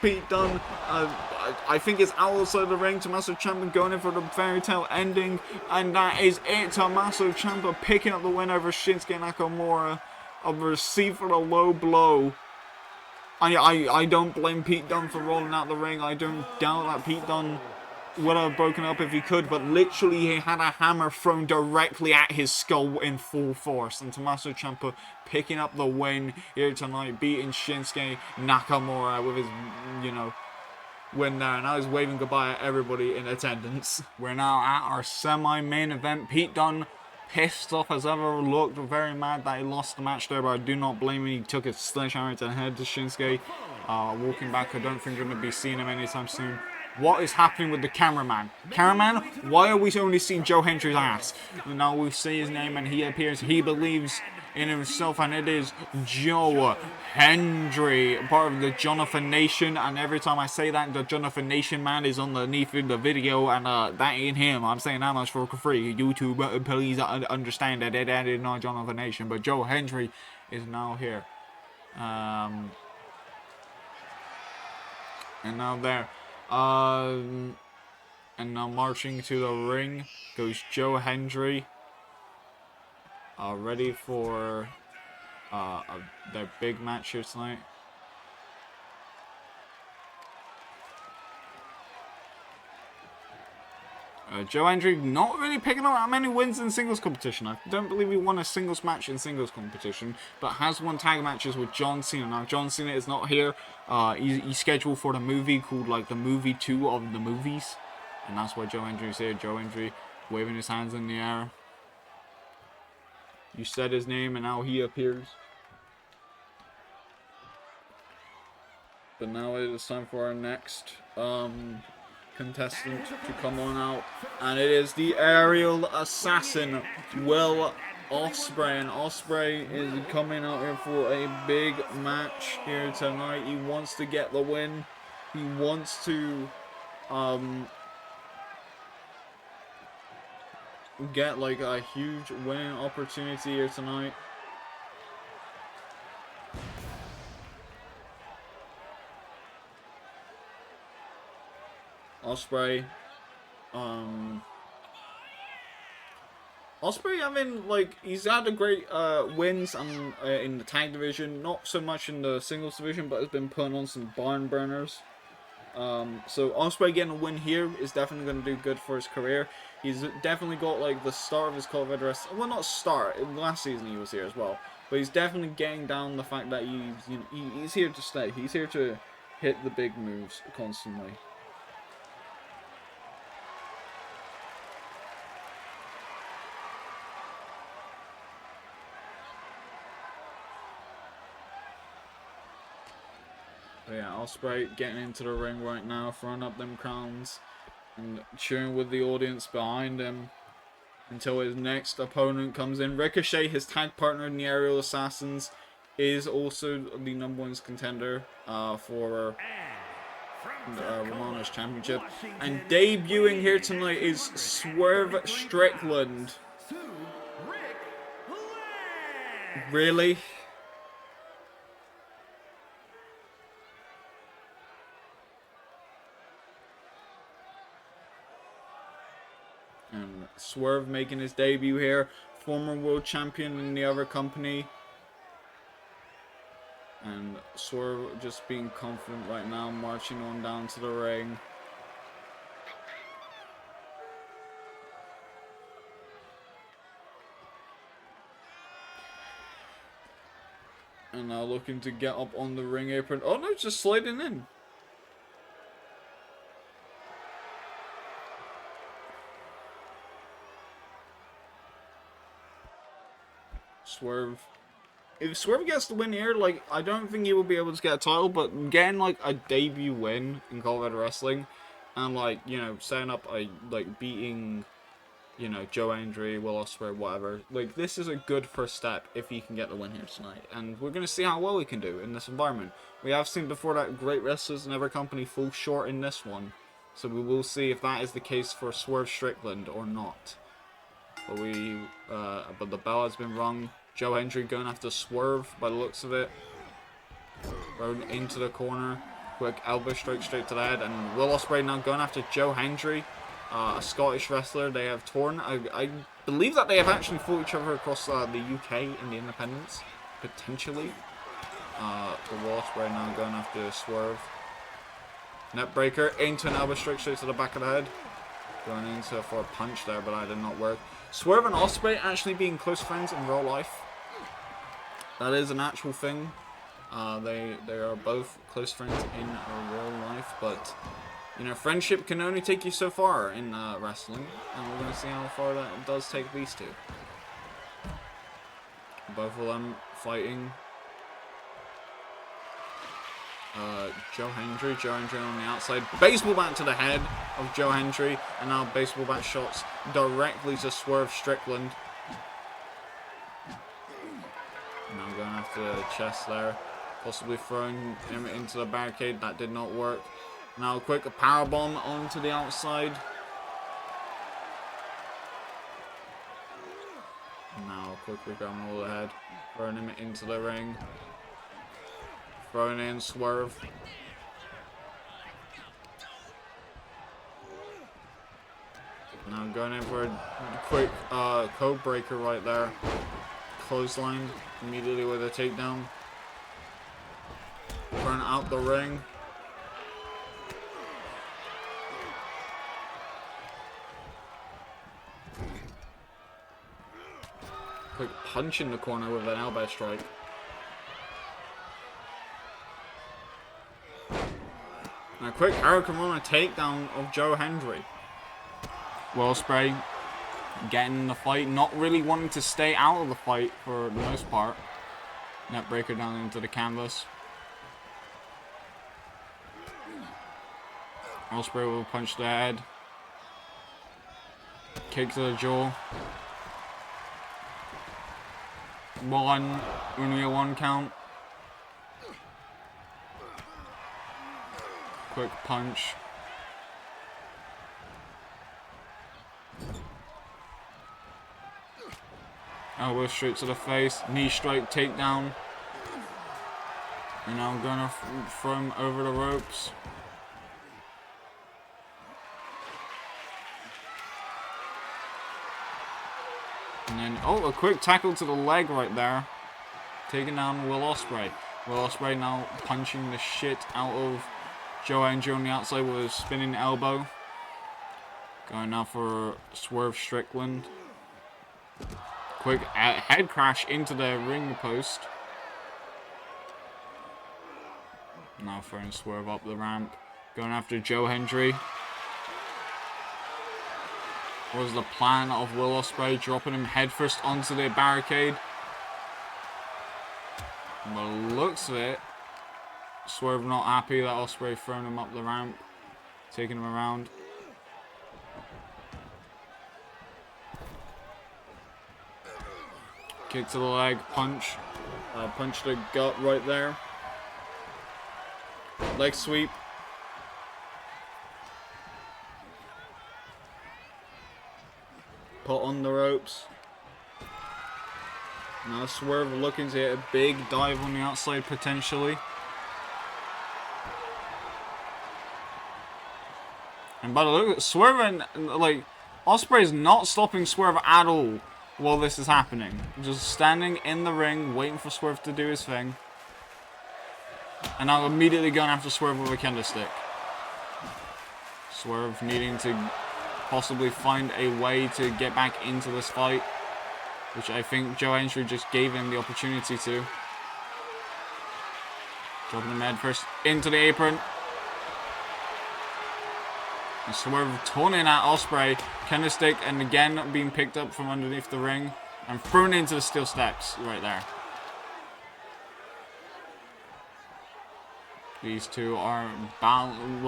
Speaker 3: Pete Dunne, I think it's outside the ring. Tommaso Ciampa going in for the fairy tale ending, and that is it. Tommaso Ciampa picking up the win over Shinsuke Nakamura. Of receive for a low blow. I don't blame Pete Dunne for rolling out the ring. I don't doubt that Pete Dunne would have broken up if he could, but literally he had a hammer thrown directly at his skull in full force. And Tommaso Ciampa picking up the win here tonight, beating Shinsuke Nakamura with his, win there. And now he's waving goodbye at everybody in attendance. We're now at our semi-main event. Pete Dunne, pissed off as ever, looked very mad that he lost the match there, but I do not blame him. He took a sledgehammer to the head to Shinsuke. Walking back, I don't think we're going to be seeing him anytime soon. What is happening with the cameraman? Cameraman, why are we only seeing Joe Hendry's ass? Now we see his name and he appears, he believes in himself, and it is Joe Hendry, part of the Jonathan Nation. And every time I say that, the Jonathan Nation man is underneath in the video, and that ain't him. I'm saying that much for free. YouTube, please understand that that is not Jonathan Nation, but Joe Hendry is now here. And now there. And now marching to the ring goes Joe Hendry. Ready for their big match here tonight. Joe Hendry not really picking up that many wins in singles competition. I don't believe he won a singles match in singles competition, but has won tag matches with John Cena. Now John Cena is not here. He's scheduled for the movie called like the movie 2 of the movies, and that's why Joe Hendry is here. Joe Hendry waving his hands in the air. You said his name and now he appears. But now it is time for our next contestant to come on out, and it is the aerial assassin, Will Ospreay. And Ospreay is coming out here for a big match here tonight. He wants to get the win. He wants to get like a huge winning opportunity here tonight. Ospreay, Ospreay, I mean, like, he's had a great wins in the tag division, not so much in the singles division, but has been putting on some barn burners. So Ospreay getting a win here is definitely going to do good for his career. He's definitely got like the start of his COEW wrestling. Well, not start. Last season he was here as well, but he's definitely getting down the fact that he's here to stay. He's here to hit the big moves constantly. But yeah, Ospreay getting into the ring right now, throwing up them crowns and cheering with the audience behind him until his next opponent comes in. Ricochet, his tag partner in the Aerial Assassins, is also the #1 contender for Romano's Championship. And debuting here tonight is Swerve Strickland. Really? And Swerve making his debut here. Former world champion in the other company. And Swerve just being confident right now, marching on down to the ring. And now looking to get up on the ring apron. Oh no, just sliding in. Swerve. If Swerve gets the win here, like, I don't think he will be able to get a title, but getting, like, a debut win in COEW Wrestling, and, like, you know, setting up a, like, beating, you know, Joe Hendry, Will Ospreay, whatever, like, this is a good first step if he can get the win here tonight, and we're going to see how well he can do in this environment. We have seen before that great wrestlers in every company fall short in this one, so we will see if that is the case for Swerve Strickland or not. But the bell has been rung. Joe Hendry going after Swerve by the looks of it. Thrown into the corner. Quick elbow strike straight to the head. And Will Ospreay now going after Joe Hendry, a Scottish wrestler. They have torn. I believe that they have actually fought each other across the UK in the independents. Potentially. But Will Ospreay now going after Swerve. Neckbreaker into an elbow strike straight to the back of the head. Going into for a punch there, but that did not work. Swerve and Ospreay actually being close friends in real life. That is an actual thing. They are both close friends in real life, but you know, friendship can only take you so far in wrestling, and we're going to see how far that does take these two. Both of them fighting. Joe Hendry on the outside. Baseball bat to the head of Joe Hendry, and now baseball bat shots directly to Swerve Strickland. Now going after the chest there, possibly throwing him into the barricade. That did not work. Now a quick powerbomb onto the outside. Now quickly grabbing all the head, throwing him into the ring. Throwing in Swerve. Now going in for a quick code breaker right there. Clothesline immediately with a takedown. Turn out the ring. Quick punch in the corner with an elbow strike. And a quick Hurricanrana takedown of Joe Hendry. Will Ospreay getting in the fight, not really wanting to stay out of the fight for the most part. Neckbreaker down into the canvas. Ospreay will punch the head. Kick to the jaw. Only a one count. Quick punch. Elbow straight to the face. Knee strike, takedown. And now I'm gonna throw him over the ropes. And then, oh, a quick tackle to the leg right there. Taking down Will Ospreay. Will Ospreay now punching the shit out of Joe Hendry on the outside with a spinning elbow. Going now for Swerve Strickland. Quick head crash into the ring post. Now throwing Swerve up the ramp. Going after Joe Hendry. What was the plan of Will Ospreay? Dropping him headfirst onto the barricade. By the looks of it, Swerve not happy that Ospreay throwing him up the ramp. Taking him around. Kick to the leg, punch. Punch to the gut right there. Leg sweep. Put on the ropes. Now Swerve looking to hit a big dive on the outside potentially. And by the look, Swerve and like Ospreay's not stopping Swerve at all while this is happening. Just standing in the ring, waiting for Swerve to do his thing. And now immediately going after Swerve with a kendo stick. Swerve needing to possibly find a way to get back into this fight, which I think Joe Hendry just gave him the opportunity to. Dropping him head first into the apron. And Swerve turning at Ospreay, kendo stick, and again being picked up from underneath the ring and thrown into the steel steps right there. These two are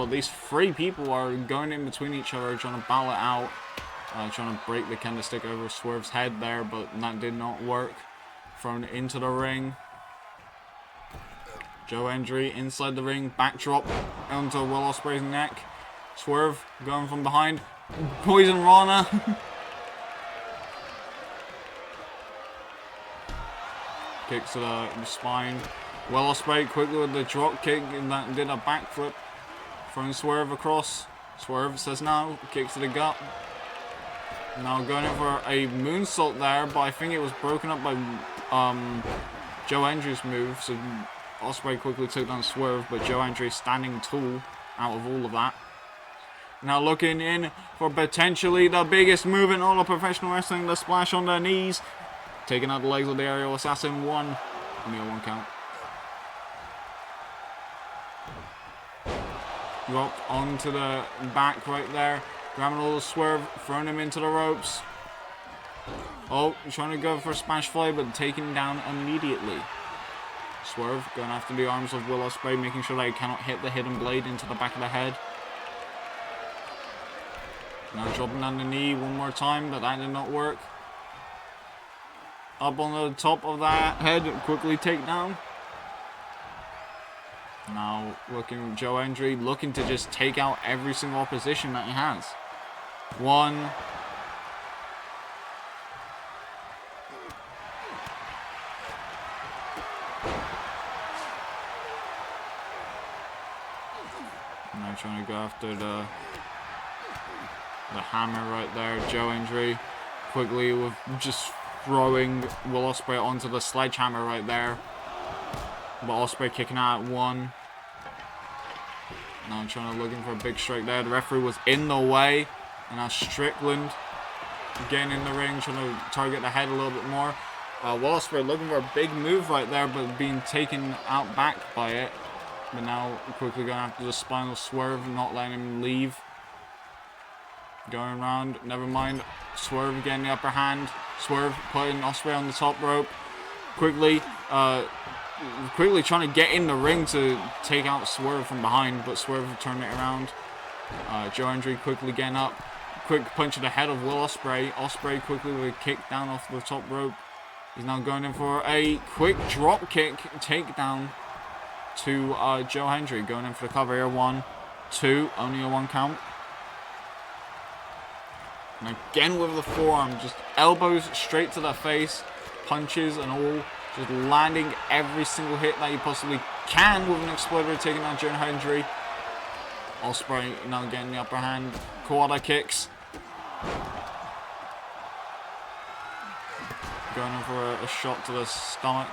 Speaker 3: these three people are going in between each other, trying to battle it out, trying to break the kendo stick over Swerve's head there, but that did not work. Thrown into the ring. Joe Hendry inside the ring, backdrop onto Will Ospreay's neck. Swerve going from behind, Poison Rana. Kicks to the spine. Will Ospreay quickly with the drop kick and that did a backflip. Throwing Swerve across. Swerve says no. Kicks to the gut. Now going in for a moonsault there, but I think it was broken up by Joe Hendry's move. So Ospreay quickly took down Swerve, but Joe Hendry standing tall out of all of that. Now looking in for potentially the biggest move in all of professional wrestling, the splash on their knees. Taking out the legs of the aerial assassin. Only a 1 count. Dropped onto the back right there. Grabbing a little Swerve, throwing him into the ropes. Oh, trying to go for a smash fly, but taken down immediately. Swerve going after the arms of Will Ospreay, making sure that he cannot hit the hidden blade into the back of the head. Now dropping down the knee one more time, but that did not work. Up on the top of that head, quickly take down. Now looking at Joe Hendry, looking to just take out every single opposition that he has. 1. Now trying to go after the hammer right there. Joe Hendry quickly with just throwing Will Ospreay onto the sledgehammer right there. But Ospreay kicking out at 1. Now I'm trying to looking for a big strike there. The referee was in the way. And now Strickland getting in the ring, trying to target the head a little bit more. Will Ospreay looking for a big move right there, but being taken out back by it. But now quickly going after the spinal Swerve, not letting him leave. Going around, never mind. Swerve getting the upper hand. Swerve putting Ospreay on the top rope. Quickly trying to get in the ring to take out Swerve from behind, but Swerve turning it around. Joe Hendry quickly getting up. Quick punch to the head of Will Ospreay. Ospreay quickly with a kick down off the top rope. He's now going in for a quick drop kick takedown to Joe Hendry. Going in for the cover here. 1, 2, only a 1 count. And again with the forearm, just elbows straight to the face. punches and all, just landing every single hit that you possibly can with an exploder, taking out Joe Hendry. Ospreay now getting the upper hand. Quad kicks. Going in for a shot to the stomach.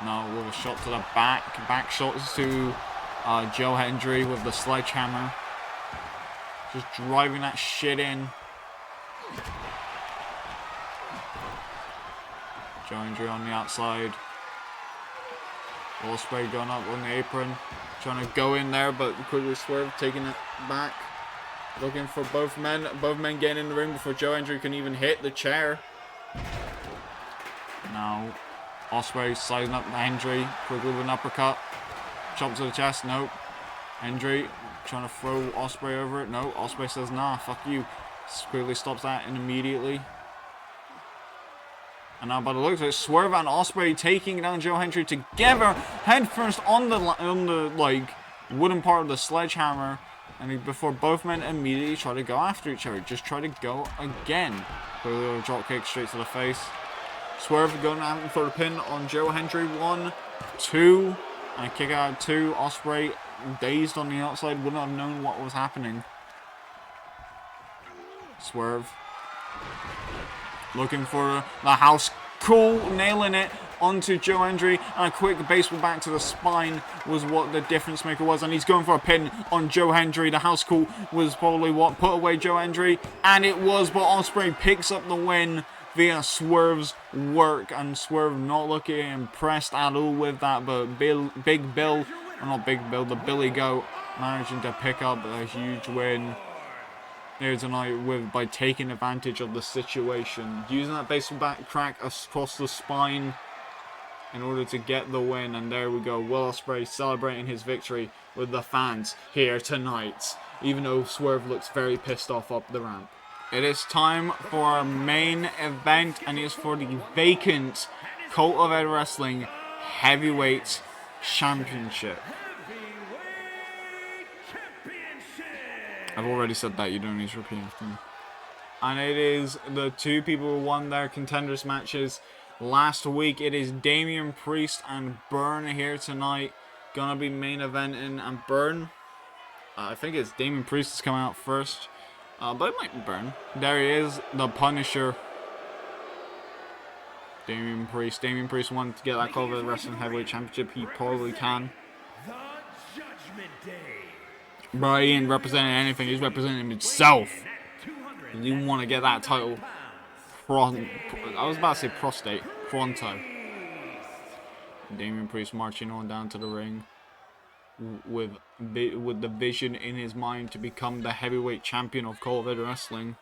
Speaker 3: No, with a shot to the back. Back shots to Joe Hendry with the sledgehammer. Just driving that shit in. Joe Hendry on the outside. Ospreay going up on the apron. Trying to go in there, but quickly Swerve taking it back. Looking for both men getting in the ring before Joe Hendry can even hit the chair. Now, Ospreay sizing up Hendry, quickly with an uppercut. Chop to the chest, nope. Hendry trying to throw Ospreay over it, no. Ospreay says, nah, fuck you. Quickly stops that immediately. And now by the looks of it, Swerve and Ospreay taking down Joe Hendry together, headfirst on the like wooden part of the sledgehammer. And before both men immediately try to go after each other, just try to go again. Put a little drop kick straight to the face. Swerve going out for the pin on Joe Hendry. 1, 2, and a kick out 2. Ospreay dazed on the outside, wouldn't have known what was happening. Swerve looking for the house cool, nailing it onto Joe Hendry, and a quick baseball back to the spine was what the difference maker was, and he's going for a pin on Joe Hendry. The house call was probably what put away Joe Hendry, and it was, but Ospreay picks up the win via Swerve's work, and Swerve not looking impressed at all with that, but Big Bill, or not Big Bill, the Billy Goat, managing to pick up a huge win here tonight by taking advantage of the situation, using that baseball back crack across the spine in order to get the win. And there we go, Will Ospreay celebrating his victory with the fans here tonight, even though Swerve looks very pissed off up the ramp. It is time for our main event, and it is for the vacant COEW Wrestling Heavyweight Championship. I've already said that, you don't need to repeat after me. And it is the two people who won their contenders matches last week. It is Damian Priest and Burn here tonight. Gonna be main eventing, and Burn, I think it's Damian Priest is coming out first. But it might be Burn. There he is, the Punisher. Damian Priest. Damian Priest wanted to get that COEW Wrestling Heavyweight Championship. He probably can.
Speaker 4: The Judgment Day.
Speaker 3: But he ain't representing anything. He's representing himself. You want to get that title. I was about to say prostate. Pronto. Damian Priest marching on down to the ring with the vision in his mind to become the heavyweight champion of COEW Wrestling.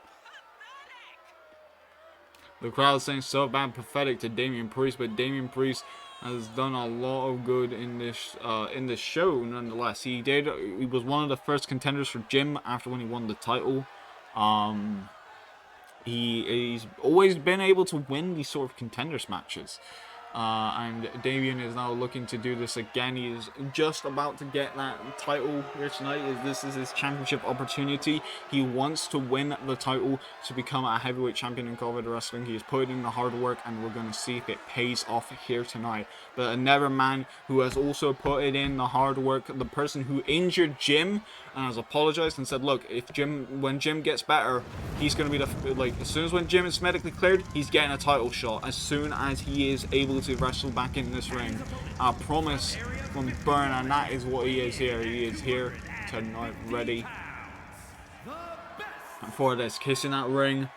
Speaker 3: The crowd saying so bad pathetic to Damian Priest, but Damian Priest has done a lot of good in this show nonetheless. He was one of the first contenders for Jim after when he won the title. He's always been able to win these sort of contenders matches. And Damian is now looking to do this again. He is just about to get that title here tonight. This is his championship opportunity. He wants to win the title to become a heavyweight champion in COEW Wrestling. He is putting in the hard work, and we're going to see if it pays off here tonight. But another man who has also put it in the hard work, the person who injured Jim and has apologized and said, look, when Jim gets better, he's going to be as soon as when Jim is medically cleared, he's getting a title shot as soon as he is able to wrestle back in this ring. A promise from Burn, and that is what he is here. He is here tonight, ready for this. Kissing that ring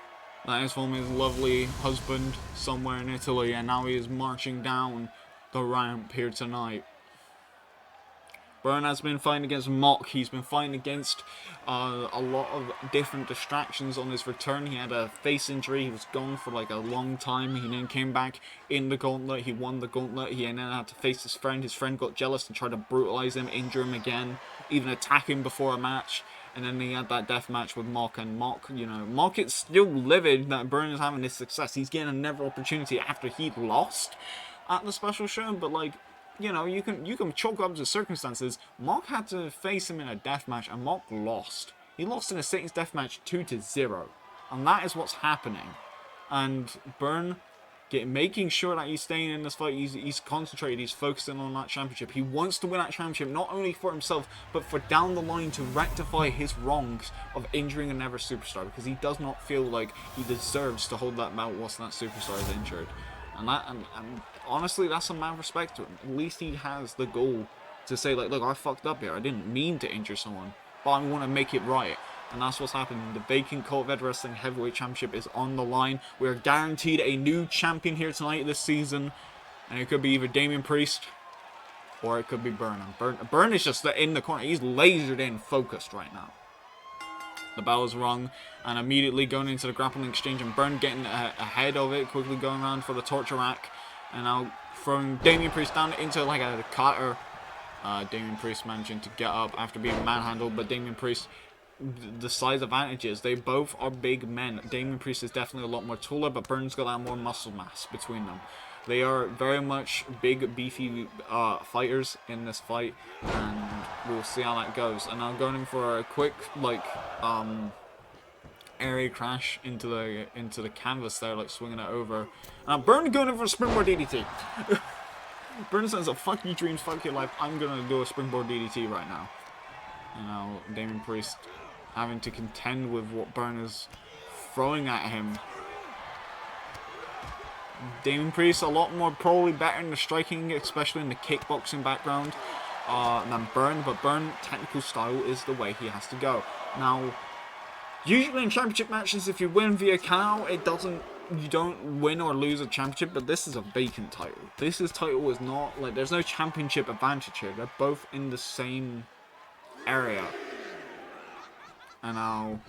Speaker 3: that is from his lovely husband somewhere in Italy, and now he is marching down the ramp here tonight. Burn has been fighting against Mock. He's been fighting against a lot of different distractions on his return. He had a face injury. He was gone for like a long time. He then came back in the gauntlet. He won the gauntlet. He then had to face his friend. His friend got jealous and tried to brutalize him, injure him again, even attack him before a match. And then he had that death match with Mock. And Mock, Mock is still livid that Burn is having this success. He's getting another opportunity after he lost at the special show. But like, you can chalk up the circumstances. Mock had to face him in a death match, and Mock lost. He lost in a Satan's death match 2-0, and that is what's happening. And Byrne making sure that he's staying in this fight. He's concentrated. He's focusing on that championship. He wants to win that championship, not only for himself, but for down the line to rectify his wrongs of injuring another superstar, because he does not feel like he deserves to hold that belt whilst that superstar is injured. And honestly, that's a mad respect to him. At least he has the goal to say, like, look, I fucked up here. I didn't mean to injure someone, but I want to make it right. And that's what's happening. The vacant COEW Wrestling Heavyweight Championship is on the line. We're guaranteed a new champion here tonight this season. And it could be either Damian Priest or it could be Byrne. And Byrne is just in the corner. He's lasered in, focused right now. The bell is rung, and immediately going into the grappling exchange, and Byrne getting ahead of it, quickly going around for the torture rack. And now throwing Damian Priest down into like a cutter. Damian Priest managing to get up after being manhandled, but Damian Priest, the size advantages, they both are big men. Damian Priest is definitely a lot more taller, but Byrne's got that more muscle mass between them. They are very much big, beefy fighters in this fight, and we'll see how that goes. And I'm going in for a quick, like, area crash into the canvas there, like swinging it over. Byrne going in for a springboard DDT. Byrne says, oh, fuck your dreams, fuck your life. I'm gonna do a springboard DDT right now. And now Damian Priest having to contend with what Byrne is throwing at him. Damian Priest a lot more probably better in the striking, especially in the kickboxing background, than Byrne, but Byrne technical style is the way he has to go. Now, usually in championship matches, if you win via KO, you don't win or lose a championship, but this is a vacant title. This title is not, like, there's no championship advantage here. They're both in the same area. And now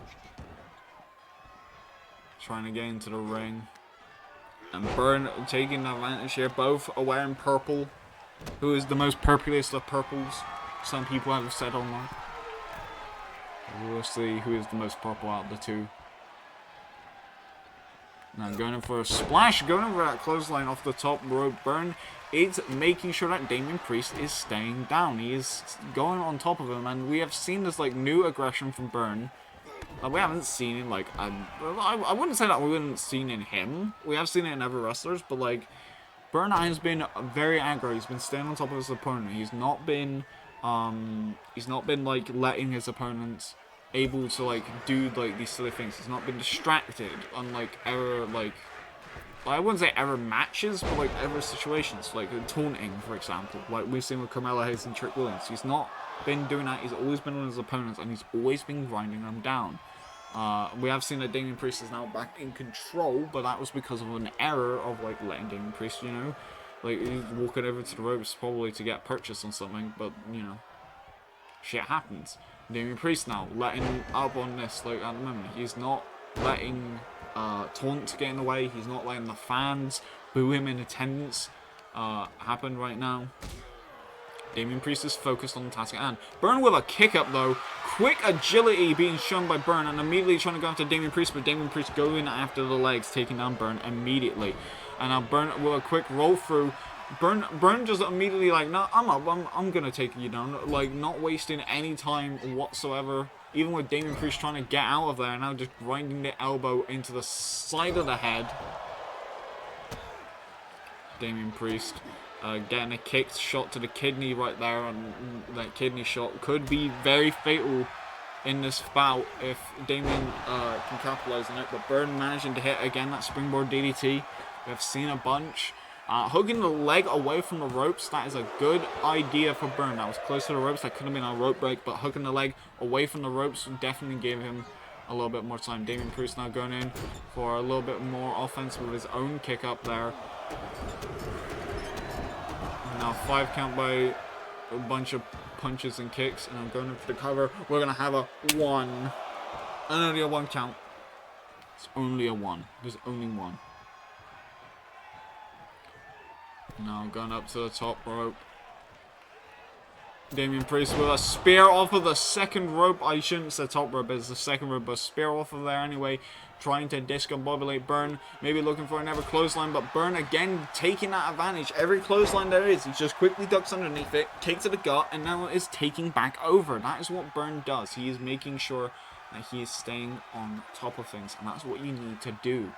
Speaker 3: trying to get into the ring. And Byrne taking the advantage here. Both are wearing purple. Who is the most purpliest of purples? Some people have said online. We'll see who is the most purple out of the two. Now going in for a splash, going in for that clothesline off the top rope. Byrne is making sure that Damian Priest is staying down. He is going on top of him, and we have seen this like new aggression from Byrne. We haven't seen it like I wouldn't say that we haven't seen in him. We have seen it in other wrestlers, but like Byrne has been very aggro. He's been staying on top of his opponent. He's not been like letting his opponents able to like do like these silly things. He's not been distracted on like I wouldn't say ever matches, but like ever situations, like taunting, for example, like we've seen with Carmelo Hayes and Trick Williams. He's not been doing that. He's always been on his opponents, and he's always been grinding them down. We have seen that Damian Priest is now back in control, but that was because of an error of like letting Damian Priest, you know, like he's walking over to the ropes probably to get purchase on something, but you know, shit happens. Damian Priest now letting up on this, like at the moment he's not letting taunt get in the way. He's not letting the fans boo him in attendance happen right now. Damian Priest is focused on the task at hand. Byrne with a kick up though. Quick agility being shown by Byrne, and immediately trying to go after Damian Priest, but Damian Priest going after the legs, taking down Byrne immediately. And now Byrne with a quick roll through. Byrne just immediately like, no, I'm gonna take you down, like not wasting any time whatsoever. Even with Damian Priest trying to get out of there, now just grinding the elbow into the side of the head. Damian Priest getting a kick shot to the kidney right there, and that kidney shot could be very fatal in this bout if Damian can capitalize on it. But Byrne managing to hit again that springboard DDT. We have seen a bunch. Hooking the leg away from the ropes, that is a good idea for Byrne. That was close to the ropes, that could have been a rope break, but hooking the leg away from the ropes definitely gave him a little bit more time. Damian Priest now going in for a little bit more offense with his own kick up there. Now 5 count by a bunch of punches and kicks, and I'm going in for the cover. We're going to have a 1. And only a 1 count. It's only a 1. There's only 1. Now going up to the top rope. Damian Priest with a spear off of the second rope. I shouldn't say top rope, it's the second rope, but spear off of there anyway. Trying to discombobulate Byrne. Maybe looking for another clothesline, but Byrne again taking that advantage. Every clothesline there is, he just quickly ducks underneath it, kick to the gut, and now is taking back over. That is what Byrne does. He is making sure that he is staying on top of things, and that's what you need to do.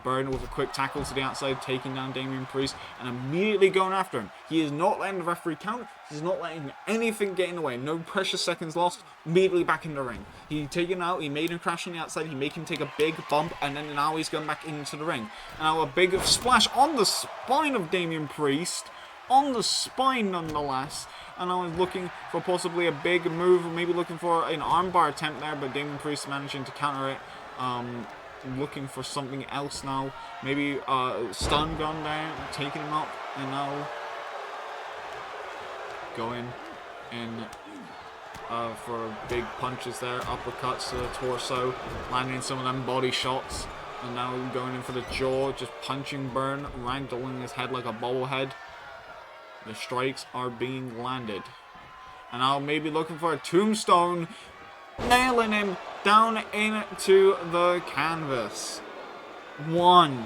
Speaker 3: Burn with a quick tackle to the outside, taking down Damian Priest and immediately going after him. He is not letting the referee count. He's not letting anything get in the way. No precious seconds lost. Immediately back in the ring. He taken out. He made him crash on the outside. He made him take a big bump, and then now he's going back into the ring. And now a big splash on the spine of Damian Priest. On the spine, nonetheless. And I was looking for possibly a big move, maybe looking for an armbar attempt there, but Damian Priest managing to counter it. Looking for something else now. Maybe stun gun there, taking him up, and now going in for big punches there, uppercuts to the torso, landing some of them body shots, and now going in for the jaw, just punching Burn, ragdolling his head like a bobblehead. The strikes are being landed. And now maybe looking for a tombstone, nailing him down into the canvas. 1,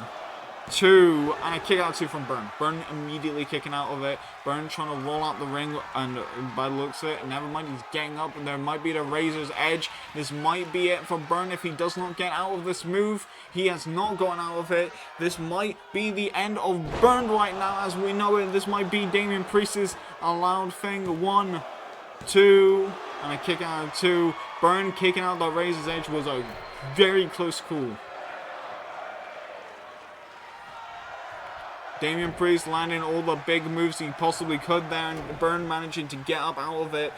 Speaker 3: 2, and a kick out 2 from Burn. Burn immediately kicking out of it. Burn trying to roll out the ring, and by the looks of it, never mind, he's getting up, and there might be the razor's edge. This might be it for Burn if he does not get out of this move. He has not gotten out of it. This might be the end of Burn right now as we know it. This might be Damian Priest's allowed thing. 1, 2, and a kick out of 2. Burn kicking out the razor's edge was a very close call. Damian Priest landing all the big moves he possibly could there, and Burn managing to get up out of it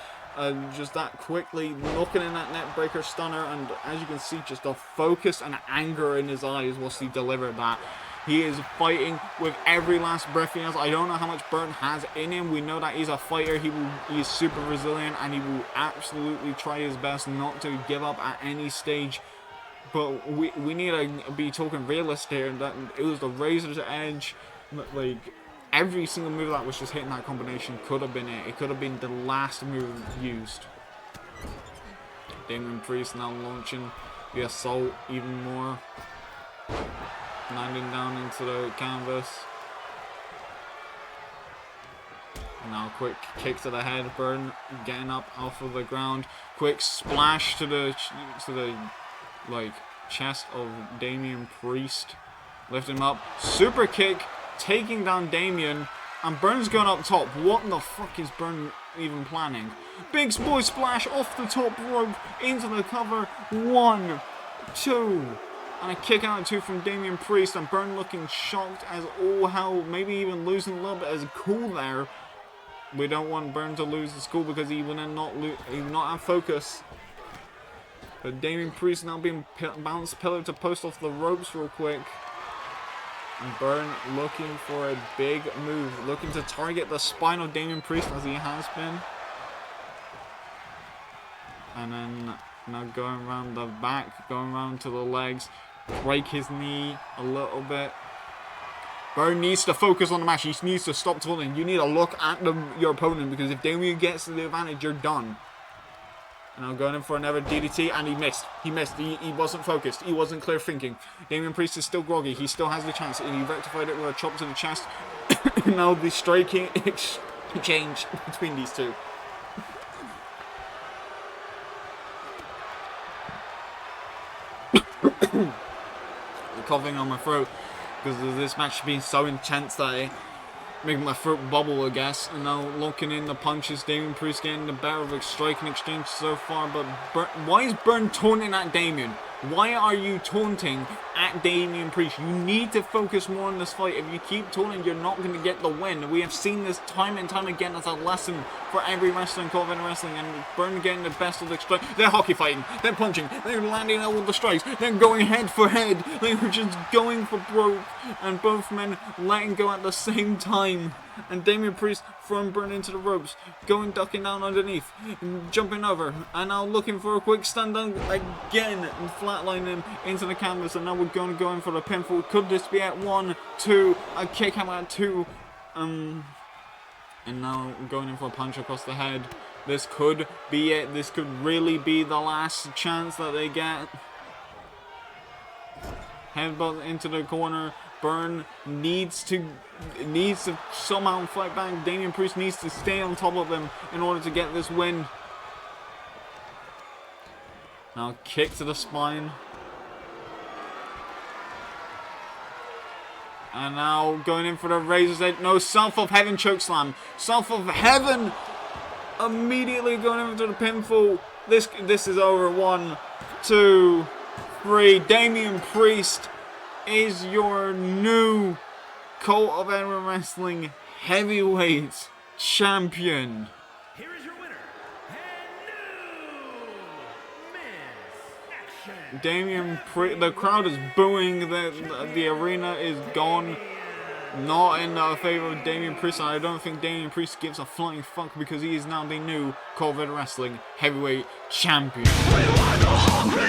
Speaker 3: just that quickly, looking in that neckbreaker stunner, and as you can see, just a focus and anger in his eyes whilst he delivered that. He is fighting with every last breath he has. I don't know how much Burn has in him. We know that he's a fighter. He is super resilient, and he will absolutely try his best not to give up at any stage. But we need to be talking realist here. That it was the razor's edge. Like, every single move that was just hitting that combination could have been it. It could have been the last move used. Damian Priest now launching the assault even more. Landing down into the canvas. Now quick kick to the head. Burn getting up off of the ground. Quick splash to the like chest of Damian Priest. Lift him up. Super kick. Taking down Damian, and Burn's going up top. What the fuck is Burn even planning? Big boy splash off the top rope into the cover. 1, 2, and a kick out of 2 from Damian Priest, and Burn looking shocked as all hell, maybe even losing a little bit as a cool there. We don't want Burn to lose his cool because he will then he will not have focus. But Damian Priest now being bounced pillar to post off the ropes real quick. And Burn looking for a big move, looking to target the spine of Damian Priest as he has been. And then now going around the back, going around to the legs, break his knee a little bit. Burn needs to focus on the match. He needs to stop taunting. You need to look at your opponent, because if Damian gets the advantage, you're done. And I'm going in for another DDT, and he missed. He missed. He wasn't focused. He wasn't clear thinking. Damian Priest is still groggy. He still has the chance, and he rectified it with a chop to the chest. Now the striking exchange between these two. Coughing on my throat because of this match being so intense that it making my throat bubble, I guess. And now looking in the punches, Damian Priest getting the better of a striking exchange so far. But why is Burn taunting at Damian? Why are you taunting at Damian Priest? You need to focus more on this fight. If you keep taunting, you're not going to get the win. We have seen this time and time again as a lesson for every wrestler in COEW wrestling. And Burn getting the best of the strike. They're hockey fighting. They're punching. They're landing all the strikes. They're going head for head. They were just going for broke. And both men letting go at the same time. And Damian Priest throwing Burn into the ropes, ducking down underneath, jumping over, and now looking for a quick stand down again, and flatlining him into the canvas. And now we're going to go in for the pinfall. Could this be at 1, 2, a kick out at 2, and now going in for a punch across the head. This could be it. This could really be the last chance that they get. Headbutt into the corner. Burn needs to somehow fight back. Damian Priest needs to stay on top of him in order to get this win. Now kick to the spine. And now going in for the Razor's Edge. No, South of Heaven chokeslam. South of Heaven immediately going into the pinfall. This is over. 1, 2, 3. Damian Priest is your new Cult of Veteran Wrestling Heavyweight Champion.
Speaker 4: Here is your winner, and new Men's Action.
Speaker 3: Damian Priest, the crowd is booing, the arena is gone. Not in favor of Damian Priest, and I don't think Damian Priest gives a flying fuck because he is now the new Cult of Veteran Wrestling Heavyweight Champion.
Speaker 2: We were the hungry